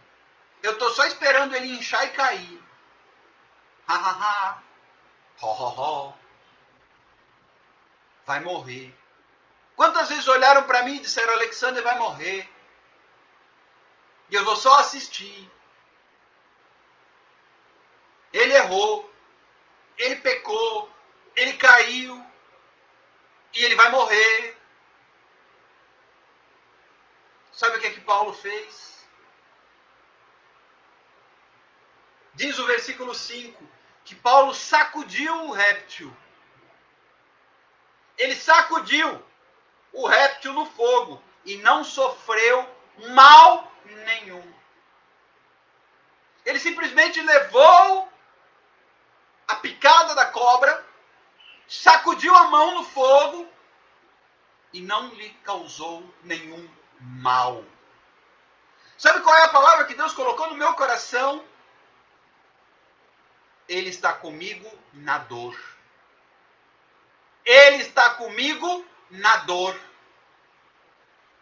Eu estou só esperando ele inchar e cair. Ha ha ha. Ho ho ho. Vai morrer. Quantas vezes olharam para mim e disseram, Alexander vai morrer. E eu vou só assistir. Ele errou. Ele pecou. Ele caiu. E ele vai morrer. Sabe o que é que Paulo fez? Diz o versículo 5, que Paulo sacudiu o réptil. Ele sacudiu o réptil no fogo e não sofreu mal nenhum. Ele simplesmente levou a picada da cobra, sacudiu a mão no fogo e não lhe causou nenhum mal. Sabe qual é a palavra que Deus colocou no meu coração? Ele está comigo na dor. Ele está comigo na dor.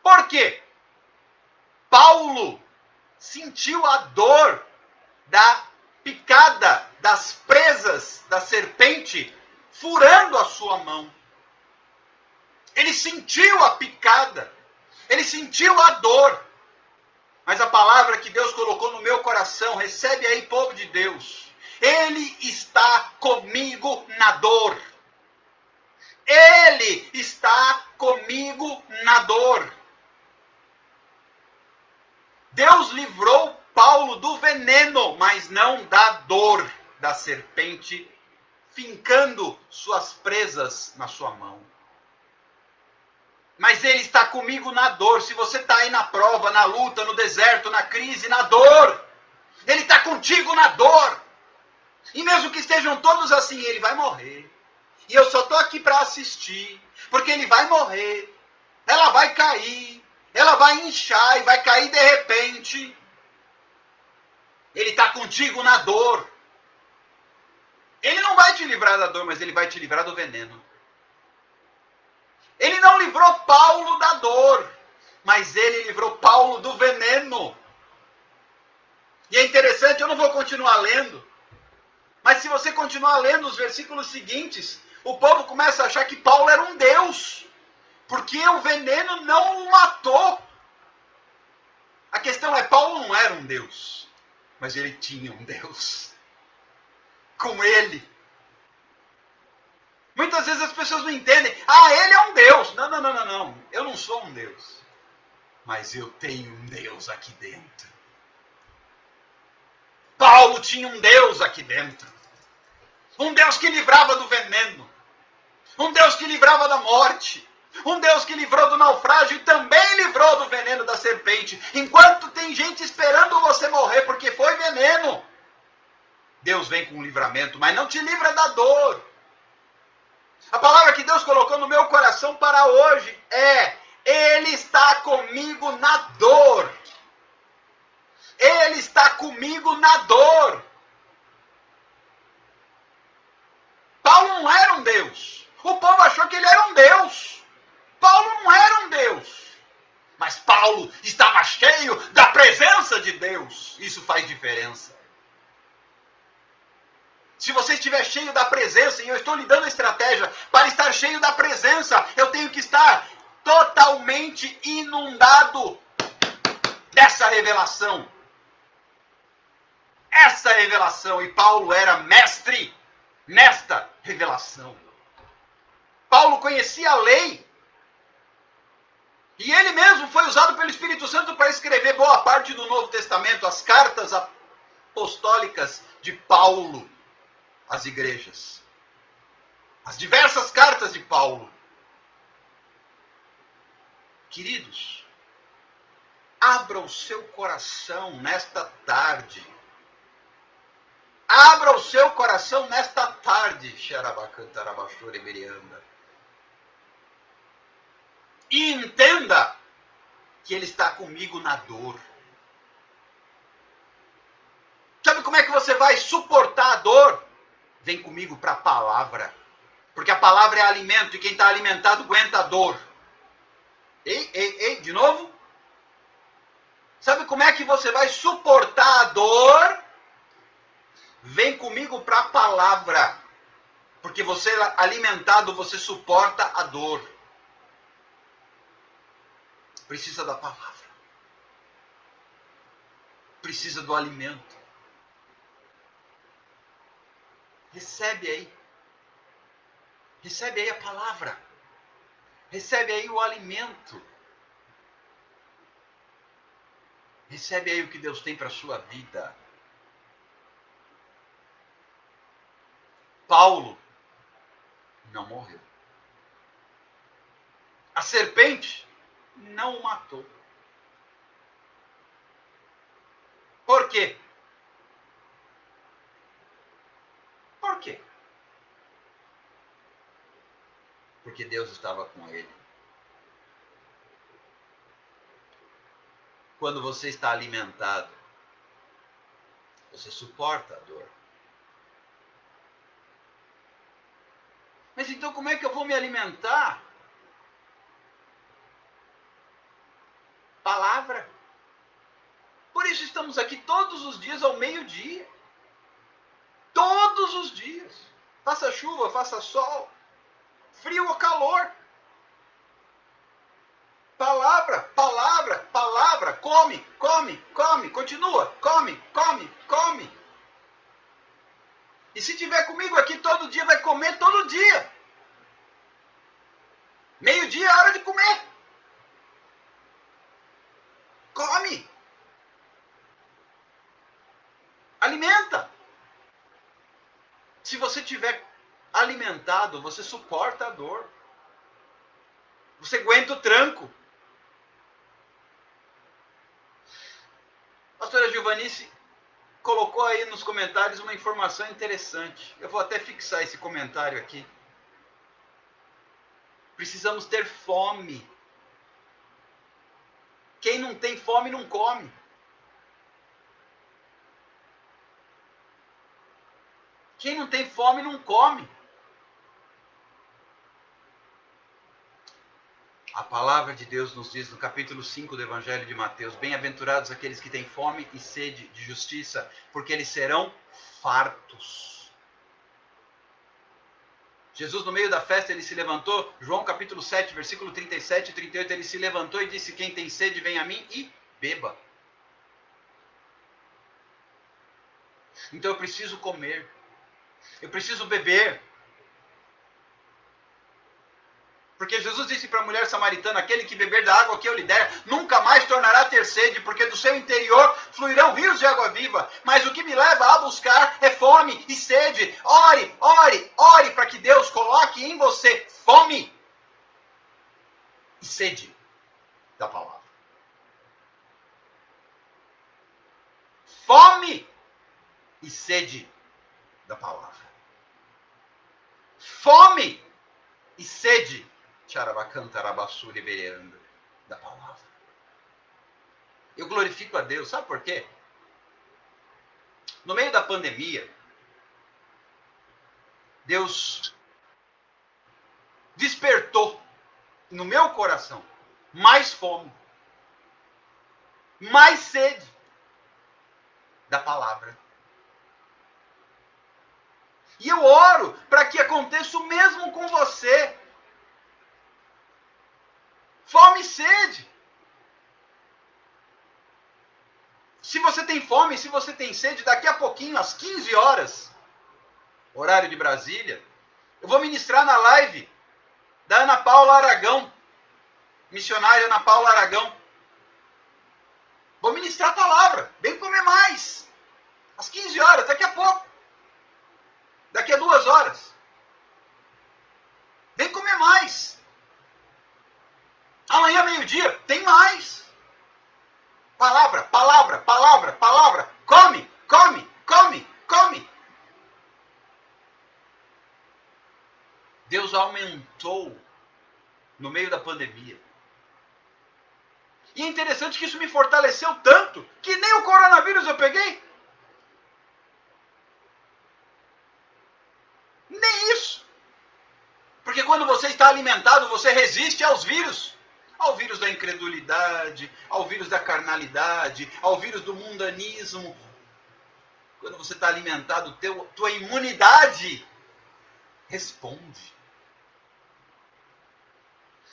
Por quê? Paulo sentiu a dor da picada, das presas da serpente furando a sua mão. Ele sentiu a picada. Ele sentiu a dor. Mas a palavra que Deus colocou no meu coração, recebe aí, povo de Deus. Ele está comigo na dor. Ele está comigo na dor. Deus livrou Paulo do veneno, mas não da dor da serpente, fincando suas presas na sua mão. Mas ele está comigo na dor. Se você está aí na prova, na luta, no deserto, na crise, na dor, ele está contigo na dor. E mesmo que estejam todos assim, ele vai morrer. E eu só estou aqui para assistir, porque ele vai morrer. Ela vai cair, ela vai inchar e vai cair de repente. Ele está contigo na dor. Ele não vai te livrar da dor, mas ele vai te livrar do veneno. Ele não livrou Paulo da dor, mas ele livrou Paulo do veneno. E é interessante, eu não vou continuar lendo, mas se você continuar lendo os versículos seguintes, o povo começa a achar que Paulo era um deus, porque o veneno não o matou. A questão é, Paulo não era um deus, mas ele tinha um Deus com ele. Muitas vezes as pessoas não entendem. Ah, ele é um Deus. Não. Eu não sou um Deus. Mas eu tenho um Deus aqui dentro. Paulo tinha um Deus aqui dentro. Um Deus que livrava do veneno. Um Deus que livrava da morte. Um Deus que livrou do naufrágio e também livrou do veneno da serpente. Enquanto tem gente esperando você morrer porque foi veneno, Deus vem com um livramento, mas não te livra da dor. A palavra que Deus colocou no meu coração para hoje é: Ele está comigo na dor. Ele está comigo na dor. Paulo não era um Deus. O povo achou que ele era um Deus. Paulo não era um Deus. Mas Paulo estava cheio da presença de Deus. Isso faz diferença. Se você estiver cheio da presença, e eu estou lhe dando a estratégia para estar cheio da presença, eu tenho que estar totalmente inundado dessa revelação. Essa revelação. E Paulo era mestre nesta revelação. Paulo conhecia a lei. E ele mesmo foi usado pelo Espírito Santo para escrever boa parte do Novo Testamento, as cartas apostólicas de Paulo às igrejas. As diversas cartas de Paulo. Queridos, abra o seu coração nesta tarde. Abra o seu coração nesta tarde, e entenda que Ele está comigo na dor. Sabe como é que você vai suportar a dor? Vem comigo para a palavra. Porque a palavra é alimento e quem está alimentado aguenta a dor. Ei, de novo? Sabe como é que você vai suportar a dor? Vem comigo para a palavra. Porque você alimentado, você suporta a dor. Precisa da palavra. Precisa do alimento. Recebe aí. Recebe aí a palavra. Recebe aí o alimento. Recebe aí o que Deus tem para a sua vida. Paulo não morreu. A serpente não o matou. Por quê? Por quê? Porque Deus estava com ele. Quando você está alimentado, você suporta a dor. Mas então como é que eu vou me alimentar? Palavra. Por isso estamos aqui todos os dias ao meio-dia. Todos os dias. Faça chuva, faça sol, frio ou calor. Palavra, palavra, palavra. Come, come, come. Continua. Come, come, come. E se tiver comigo aqui todo dia, vai comer todo dia. Meio-dia é hora de comer. Come. Alimenta. Se você tiver alimentado, você suporta a dor. Você aguenta o tranco. A pastora Giovanice colocou aí nos comentários uma informação interessante. Eu vou até fixar esse comentário aqui. Precisamos ter fome. Quem não tem fome não come. Quem não tem fome não come. A palavra de Deus nos diz no capítulo 5 do Evangelho de Mateus: bem-aventurados aqueles que têm fome e sede de justiça, porque eles serão fartos. Jesus, no meio da festa, ele se levantou, João capítulo 7, versículo 37 e 38, ele se levantou e disse: quem tem sede, vem a mim e beba. Então eu preciso comer, eu preciso beber. Porque Jesus disse para a mulher samaritana: aquele que beber da água que eu lhe der, nunca mais tornará a ter sede, porque do seu interior fluirão rios de água viva. Mas o que me leva a buscar é fome e sede. Ore, ore, ore para que Deus coloque em você fome e sede da palavra. Fome e sede da palavra. Fome e sede da palavra. Eu glorifico a Deus, sabe por quê? No meio da pandemia, Deus despertou no meu coração mais fome, mais sede da palavra. E eu oro para que aconteça o mesmo com você. Fome e sede. Se você tem fome, se você tem sede, daqui a pouquinho, às 15 horas, horário de Brasília, eu vou ministrar na live da Ana Paula Aragão, missionária Ana Paula Aragão. Vou ministrar a palavra. Vem comer mais. Às 15 horas, daqui a pouco. Daqui a 2 horas. Vem comer mais. Amanhã, meio-dia, tem mais. Palavra, palavra, palavra, palavra. Come, come, come, come. Deus aumentou no meio da pandemia. E é interessante que isso me fortaleceu tanto que nem o coronavírus eu peguei. Nem isso. Porque quando você está alimentado, você resiste aos vírus. Ao vírus da incredulidade, ao vírus da carnalidade, ao vírus do mundanismo. Quando você está alimentado, tua imunidade responde.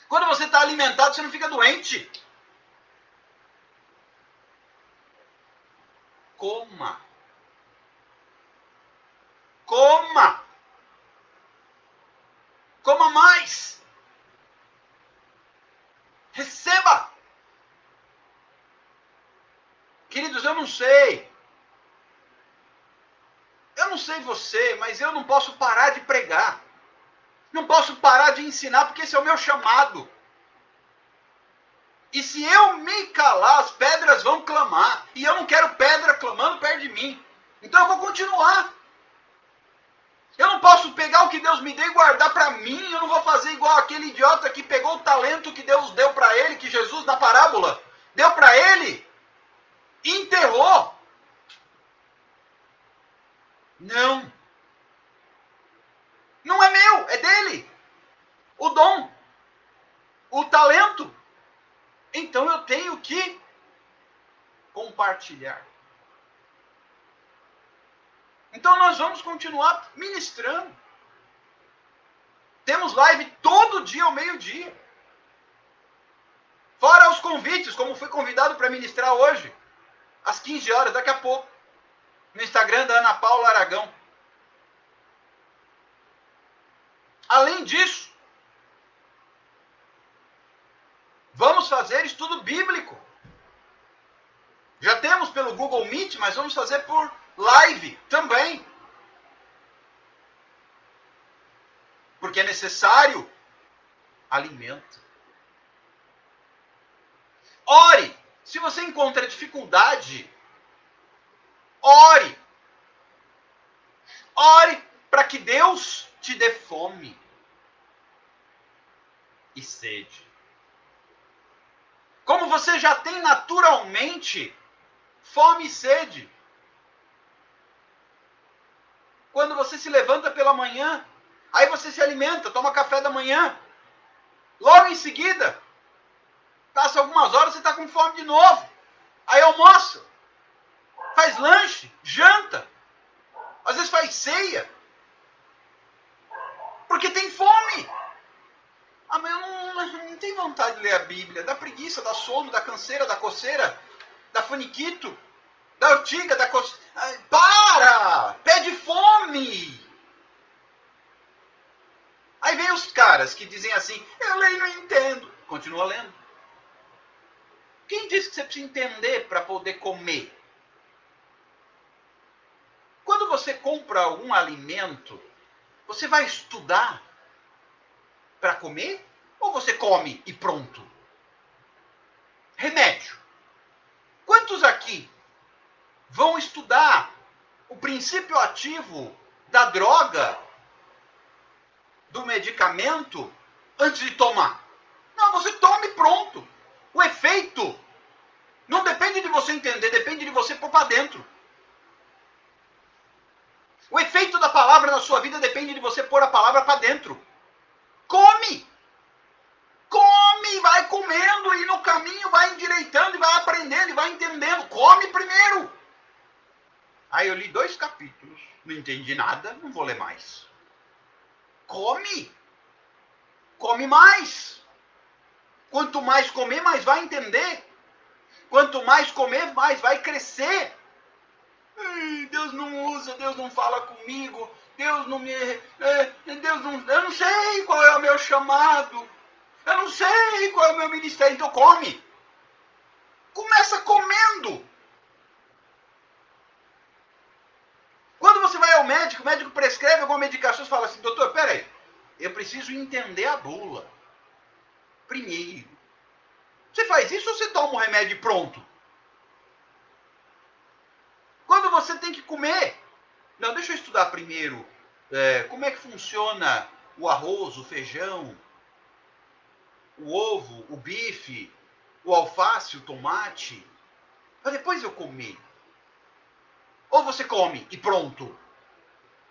Quando você está alimentado, você não fica doente. Coma. Coma. Coma mais. Receba. Queridos, eu não sei. Eu não sei você, mas eu não posso parar de pregar. Não posso parar de ensinar, porque esse é o meu chamado. E se eu me calar, as pedras vão clamar. E eu não quero pedra clamando perto de mim. Então eu vou continuar. Eu não posso pegar o que Deus me deu e guardar para mim. Eu não vou fazer igual aquele idiota que pegou o talento que Deus deu para ele, que Jesus na parábola deu para ele, e enterrou. Não. Não é meu, é dele. O dom, o talento. Então eu tenho que compartilhar. Então nós vamos continuar ministrando. Temos live todo dia ao meio-dia. Fora os convites, como fui convidado para ministrar hoje, às 15 horas, daqui a pouco, no Instagram da Ana Paula Aragão. Além disso, vamos fazer estudo bíblico. Já temos pelo Google Meet, mas vamos fazer por live também. Porque é necessário alimento. Ore. Se você encontra dificuldade, ore. Ore para que Deus te dê fome e sede. Como você já tem naturalmente fome e sede. Quando você se levanta pela manhã, aí você se alimenta, toma café da manhã. Logo em seguida, passa algumas horas, você está com fome de novo. Aí almoça, faz lanche, janta. Às vezes faz ceia. Porque tem fome. Ah, mas eu não tenho vontade de ler a Bíblia. Dá preguiça, dá sono, dá canseira, dá coceira, dá faniquito, dá urtiga, dá coceira. Para! Pede fome! Aí vem os caras que dizem assim, eu leio e não entendo. Continua lendo. Quem disse que você precisa entender para poder comer? Quando você compra algum alimento, você vai estudar para comer? Ou você come e pronto? Remédio. Quantos aqui vão estudar o princípio ativo da droga, do medicamento, antes de tomar? Não, você toma e pronto. O efeito não depende de você entender, depende de você pôr para dentro. O efeito da palavra na sua vida depende de você pôr a palavra para dentro. Come! Come, vai comendo e no caminho vai endireitando e vai aprendendo e vai entendendo. Come primeiro. Aí eu li 2 capítulos, não entendi nada, não vou ler mais. Come! Come mais! Quanto mais comer, mais vai entender. Quanto mais comer, mais vai crescer. Deus não usa, Deus não fala comigo, Deus não me. Deus não, eu não sei qual é o meu chamado, eu não sei qual é o meu ministério, então come. Começa comendo. Quando você vai ao médico, o médico prescreve alguma medicação, você fala assim, doutor, peraí, eu preciso entender a bula. Primeiro. Você faz isso ou você toma o remédio pronto? Quando você tem que comer. Não, deixa eu estudar primeiro como é que funciona o arroz, o feijão, o ovo, o bife, o alface, o tomate, para depois eu comer. Ou você come e pronto.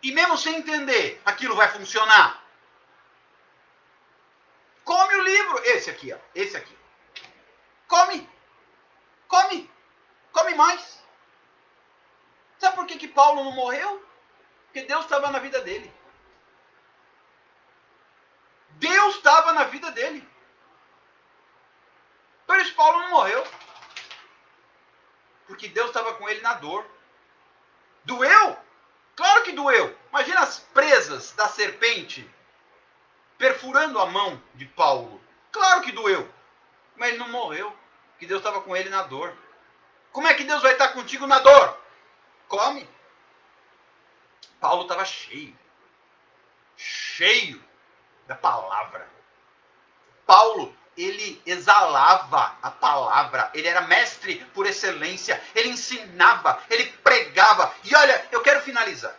E mesmo sem entender, aquilo vai funcionar. Come o livro. Esse aqui, ó. Esse aqui. Come. Come. Come mais. Sabe por que Paulo não morreu? Porque Deus estava na vida dele. Deus estava na vida dele. Por isso Paulo não morreu. Porque Deus estava com ele na dor. Doeu? Claro que doeu. Imagina as presas da serpente perfurando a mão de Paulo. Claro que doeu. Mas ele não morreu. Porque Deus estava com ele na dor. Como é que Deus vai estar contigo na dor? Come. Paulo estava cheio. Cheio da palavra. Paulo, ele exalava a palavra. Ele era mestre por excelência. Ele ensinava, ele pregava. E olha, eu quero finalizar.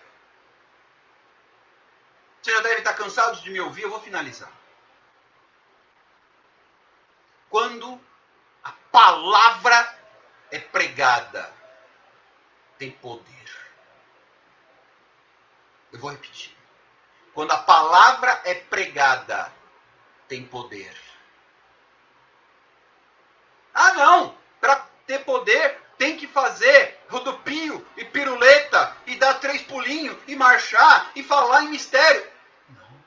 Você já deve estar cansado de me ouvir, eu vou finalizar. Quando a palavra é pregada, tem poder. Eu vou repetir. Quando a palavra é pregada, tem poder. Ah, não! Para ter poder, tem que fazer rodopio e piruleta e dar 3 pulinhos e marchar e falar em mistério. Não.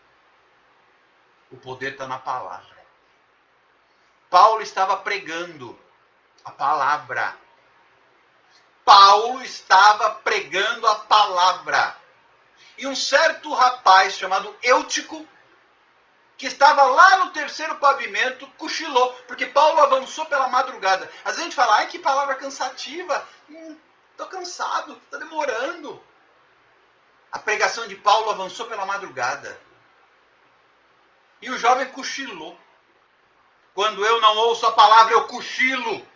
O poder está na palavra. Paulo estava pregando a palavra. Paulo estava pregando a palavra. E um certo rapaz chamado Eutico, que estava lá no 3º pavimento, cochilou, porque Paulo avançou pela madrugada. Às vezes a gente fala, ai que palavra cansativa, estou cansado, está demorando. A pregação de Paulo avançou pela madrugada. E o jovem cochilou. Quando eu não ouço a palavra, eu cochilo.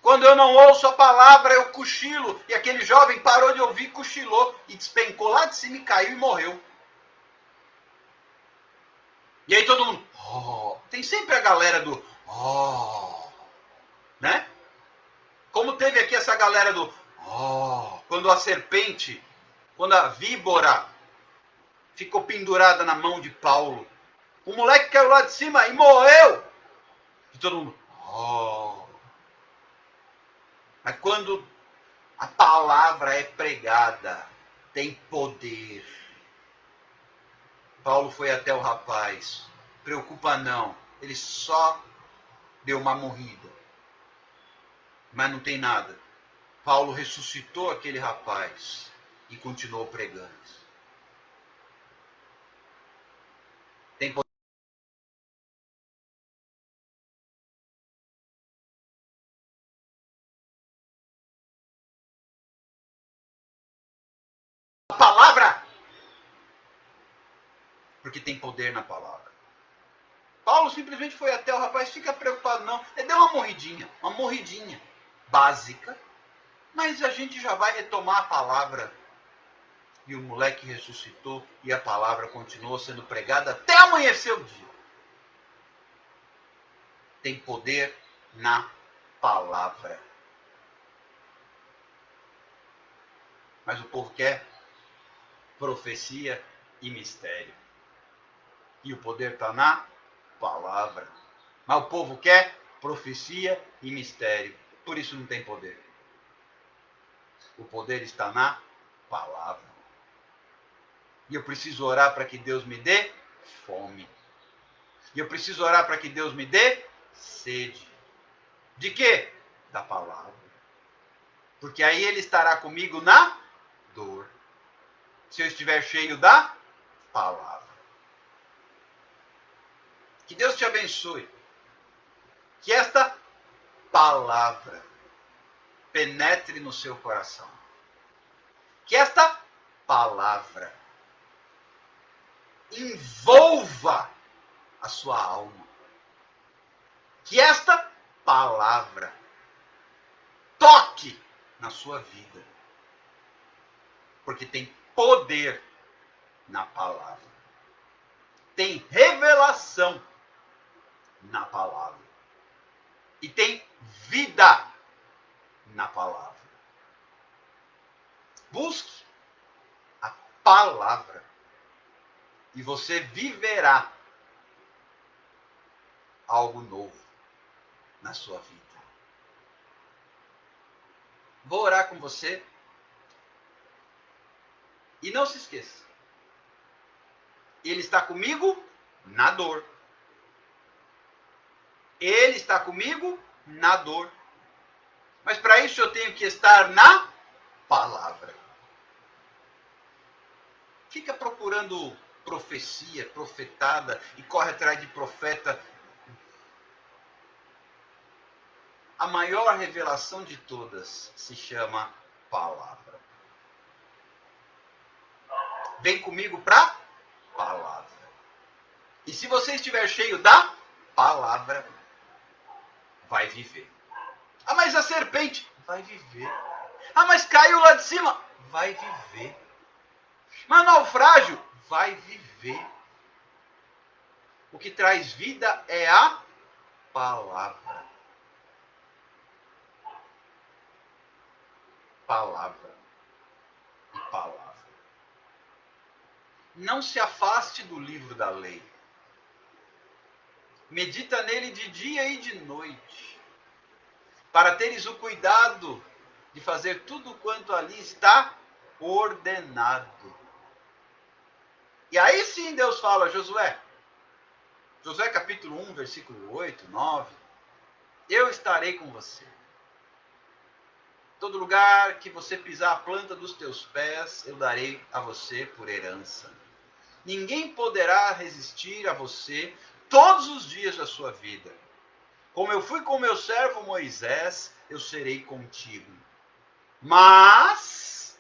Quando eu não ouço a palavra, eu cochilo. E aquele jovem parou de ouvir, cochilou, e despencou lá de cima e caiu e morreu. E aí todo mundo, oh, tem sempre a galera do, oh, né? Como teve aqui essa galera do, oh, quando a serpente, quando a víbora ficou pendurada na mão de Paulo. O moleque caiu lá de cima e morreu. E todo mundo, oh. Mas quando a palavra é pregada, tem poder. Paulo foi até o rapaz. Preocupa não, ele só deu uma morrida. Mas não tem nada. Paulo ressuscitou aquele rapaz e continuou pregando. Tem poder. A palavra, porque tem poder na palavra. Paulo simplesmente foi até o rapaz, fica preocupado não. Ele deu uma morridinha básica, mas a gente já vai retomar a palavra. E o moleque ressuscitou e a palavra continuou sendo pregada até amanhecer o dia. Tem poder na palavra. Mas o povo quer profecia e mistério. E o poder está na palavra. Mas o povo quer profecia e mistério. Por isso não tem poder. O poder está na palavra. E eu preciso orar para que Deus me dê fome. E eu preciso orar para que Deus me dê sede. De quê? Da palavra. Porque aí Ele estará comigo na dor. Se eu estiver cheio da palavra. Que Deus te abençoe. Que esta palavra penetre no seu coração. Que esta palavra envolva a sua alma. Que esta palavra toque na sua vida. Porque tem poder na palavra. Tem revelação na palavra. E tem vida na palavra. Busque a palavra. E você viverá algo novo na sua vida. Vou orar com você. E não se esqueça. Ele está comigo na dor. Ele está comigo na dor. Mas para isso eu tenho que estar na palavra. Fica procurando profecia, profetada, e corre atrás de profeta. A maior revelação de todas se chama palavra. Vem comigo para palavra. E se você estiver cheio da palavra, vai viver. Ah, mas a serpente vai viver. Ah, mas caiu lá de cima, vai viver. Mas naufrágio, vai viver. O que traz vida é a palavra. Palavra e palavra. Não se afaste do livro da lei. Medita nele de dia e de noite, para teres o cuidado de fazer tudo quanto ali está ordenado. E aí sim Deus fala a Josué. Josué capítulo 1, versículo 8, 9. Eu estarei com você. Todo lugar que você pisar a planta dos teus pés, eu darei a você por herança. Ninguém poderá resistir a você todos os dias da sua vida. Como eu fui com meu servo Moisés, eu serei contigo. Mas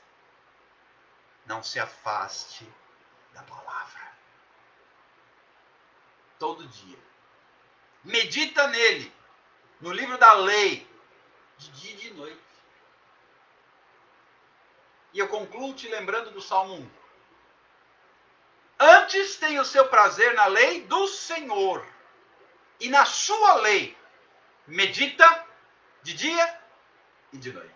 não se afaste da palavra. Todo dia. Medita nele, no livro da lei, de dia e de noite. E eu concluo te lembrando do Salmo 1. Antes tem o seu prazer na lei do Senhor, e na sua lei medita de dia e de noite.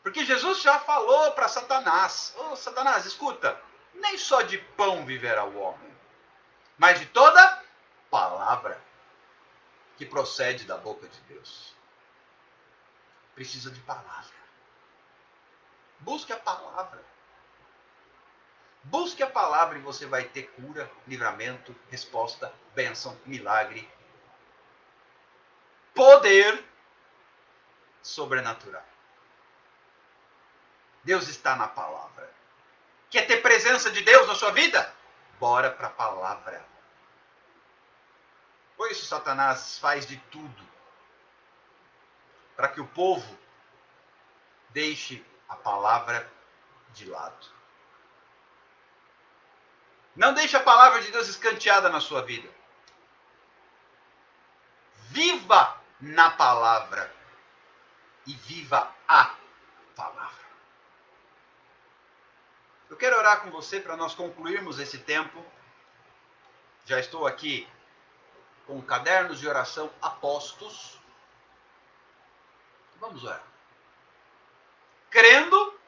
Porque Jesus já falou para Satanás: ô Satanás, escuta, nem só de pão viverá o homem, mas de toda palavra que procede da boca de Deus. Precisa de palavra. Busque a palavra. Busque a palavra e você vai ter cura, livramento, resposta, bênção, milagre, poder sobrenatural. Deus está na palavra. Quer ter presença de Deus na sua vida? Bora para a palavra. Por isso Satanás faz de tudo para que o povo deixe a palavra de lado. Não deixe a palavra de Deus escanteada na sua vida. Viva na palavra e viva a palavra. Eu quero orar com você para nós concluirmos esse tempo. Já estou aqui com cadernos de oração apostos. Vamos orar. Crendo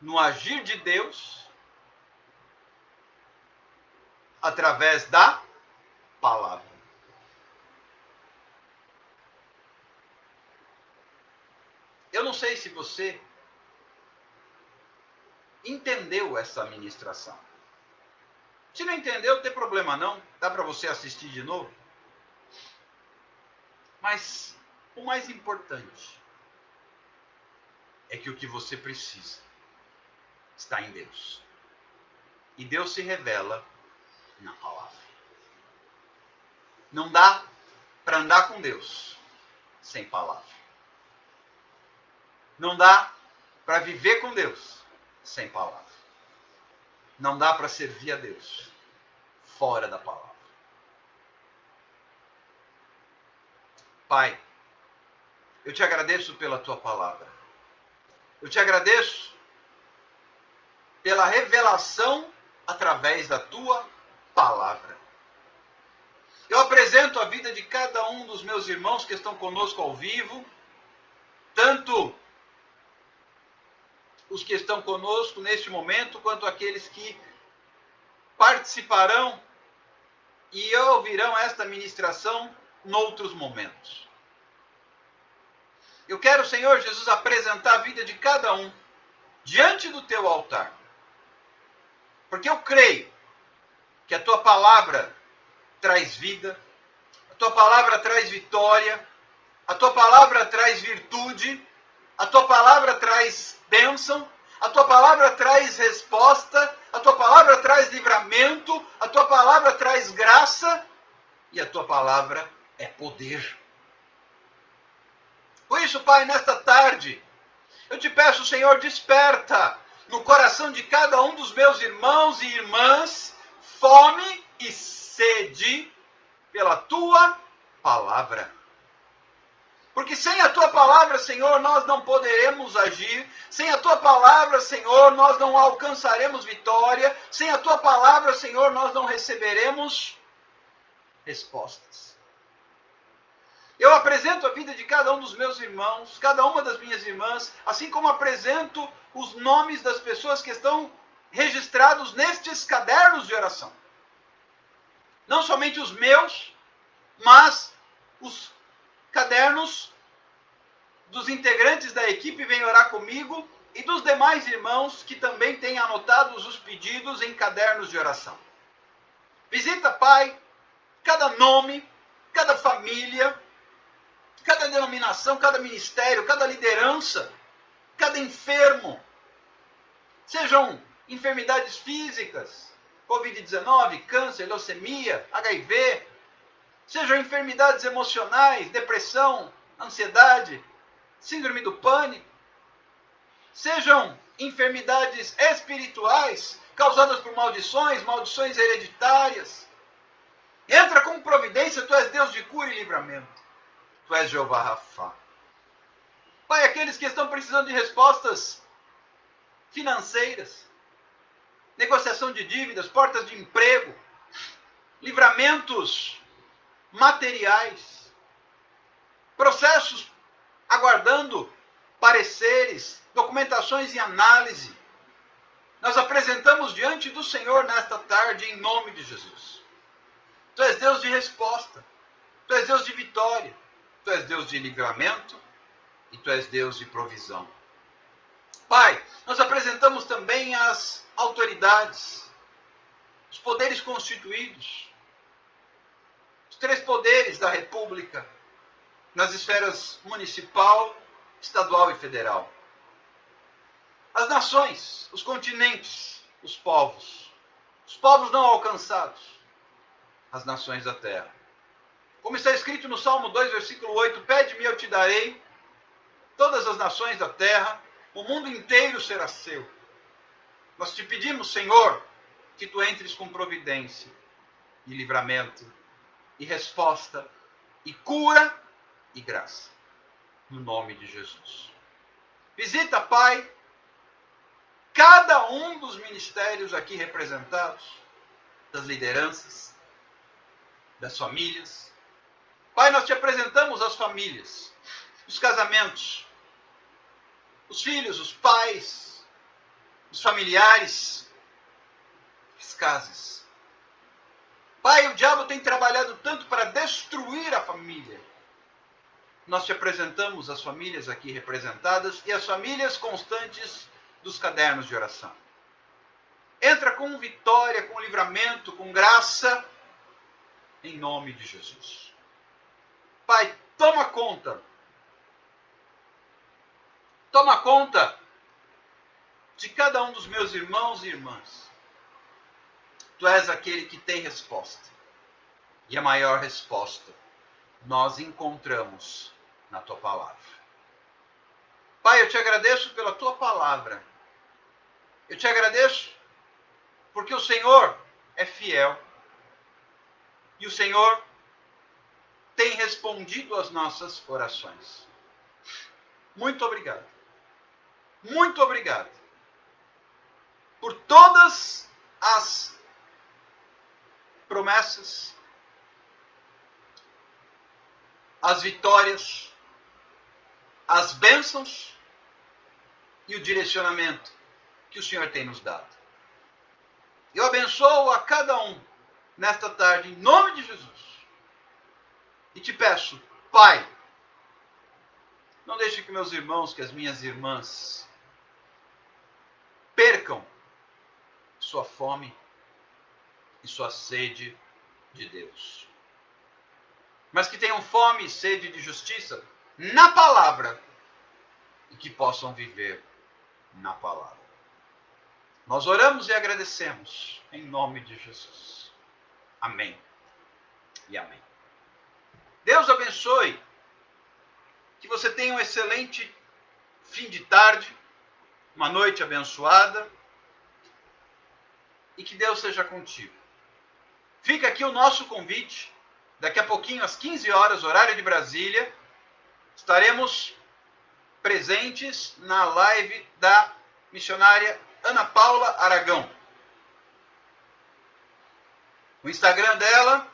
no agir de Deus através da palavra. Eu não sei se você entendeu essa ministração. Se não entendeu, não tem problema não. Dá para você assistir de novo. Mas o mais importante é que o que você precisa está em Deus. E Deus se revela na palavra. Não dá para andar com Deus sem palavra. Não dá para viver com Deus sem palavra. Não dá para servir a Deus fora da palavra. Pai, eu te agradeço pela tua palavra. Eu te agradeço pela revelação através da tua palavra. Eu apresento a vida de cada um dos meus irmãos que estão conosco ao vivo, tanto os que estão conosco neste momento, quanto aqueles que participarão e ouvirão esta ministração noutros momentos. Eu quero, Senhor Jesus, apresentar a vida de cada um diante do teu altar. Porque eu creio que a tua palavra traz vida, a tua palavra traz vitória, a tua palavra traz virtude, a tua palavra traz bênção, a tua palavra traz resposta, a tua palavra traz livramento, a tua palavra traz graça e a tua palavra é poder. Por isso, Pai, nesta tarde, eu te peço, Senhor, desperta no coração de cada um dos meus irmãos e irmãs fome e sede pela tua palavra. Porque sem a tua palavra, Senhor, nós não poderemos agir. Sem a tua palavra, Senhor, nós não alcançaremos vitória. Sem a tua palavra, Senhor, nós não receberemos respostas. Eu apresento a vida de cada um dos meus irmãos, cada uma das minhas irmãs, assim como apresento os nomes das pessoas que estão registrados nestes cadernos de oração. Não somente os meus, mas os cadernos dos integrantes da equipe Vem Orar Comigo e dos demais irmãos que também têm anotados os pedidos em cadernos de oração. Visita, Pai, cada nome, cada família, cada denominação, cada ministério, cada liderança, cada enfermo. Sejam enfermidades físicas, Covid-19, câncer, leucemia, HIV. Sejam enfermidades emocionais, depressão, ansiedade, síndrome do pânico. Sejam enfermidades espirituais causadas por maldições, maldições hereditárias. Entra com providência, tu és Deus de cura e livramento. Tu és Jeová Rafá. Pai, aqueles que estão precisando de respostas financeiras, negociação de dívidas, portas de emprego, livramentos materiais, processos aguardando pareceres, documentações em análise. Nós apresentamos diante do Senhor nesta tarde em nome de Jesus. Tu és Deus de resposta, tu és Deus de vitória, tu és Deus de livramento e tu és Deus de provisão. Pai, nós apresentamos também as autoridades, os poderes constituídos, os 3 poderes da República, nas esferas municipal, estadual e federal. As nações, os continentes, os povos não alcançados, as nações da terra. Como está escrito no Salmo 2, versículo 8, pede-me e eu te darei todas as nações da terra, o mundo inteiro será seu. Nós te pedimos, Senhor, que tu entres com providência e livramento e resposta e cura e graça, no nome de Jesus. Visita, Pai, cada um dos ministérios aqui representados, das lideranças, das famílias. Pai, nós te apresentamos as famílias, os casamentos, os filhos, os pais, os familiares, as casas. Pai, o diabo tem trabalhado tanto para destruir a família. Nós te apresentamos as famílias aqui representadas e as famílias constantes dos cadernos de oração. Entra com vitória, com livramento, com graça, em nome de Jesus. Pai, toma conta. Toma conta de cada um dos meus irmãos e irmãs. Tu és aquele que tem resposta. E a maior resposta nós encontramos na tua palavra. Pai, eu te agradeço pela tua palavra. Eu te agradeço porque o Senhor é fiel. E o Senhor tem respondido às nossas orações. Muito obrigado. Muito obrigado por todas as promessas, as vitórias, as bênçãos e o direcionamento que o Senhor tem nos dado. Eu abençoo a cada um nesta tarde, em nome de Jesus. E te peço, Pai, não deixe que meus irmãos, que as minhas irmãs percam sua fome e sua sede de Deus. Mas que tenham fome e sede de justiça na palavra e que possam viver na palavra. Nós oramos e agradecemos em nome de Jesus. Amém e amém. Deus abençoe. Que você tenha um excelente fim de tarde, uma noite abençoada e que Deus seja contigo. Fica aqui o nosso convite. Daqui a pouquinho, às 15 horas, horário de Brasília, estaremos presentes na live da missionária Ana Paula Aragão. O Instagram dela,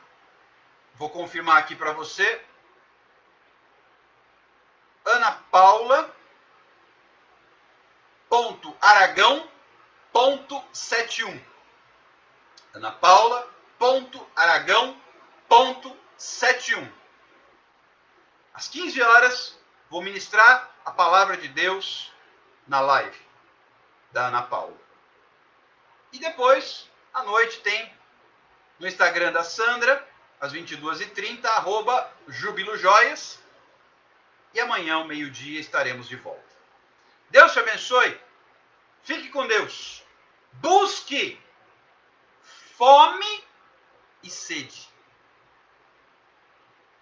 vou confirmar aqui para você, anapaula.aragão.71. anapaula.aragão.71. Às 15 horas, vou ministrar a palavra de Deus na live da Ana Paula. E depois, à noite, tem no Instagram da Sandra, às 22h30, @jubilojoias. E amanhã, ao meio-dia, estaremos de volta. Deus te abençoe. Fique com Deus. Busque fome e sede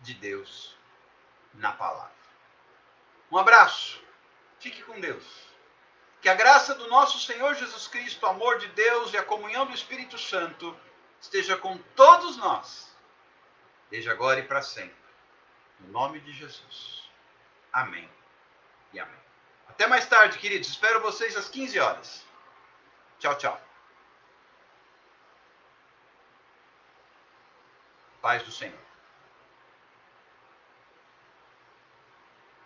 de Deus na palavra. Um abraço. Fique com Deus. Que a graça do nosso Senhor Jesus Cristo, o amor de Deus e a comunhão do Espírito Santo esteja com todos nós, desde agora e para sempre. No nome de Jesus. Amém e amém. Até mais tarde, queridos. Espero vocês às 15 horas. Tchau, tchau. Paz do Senhor.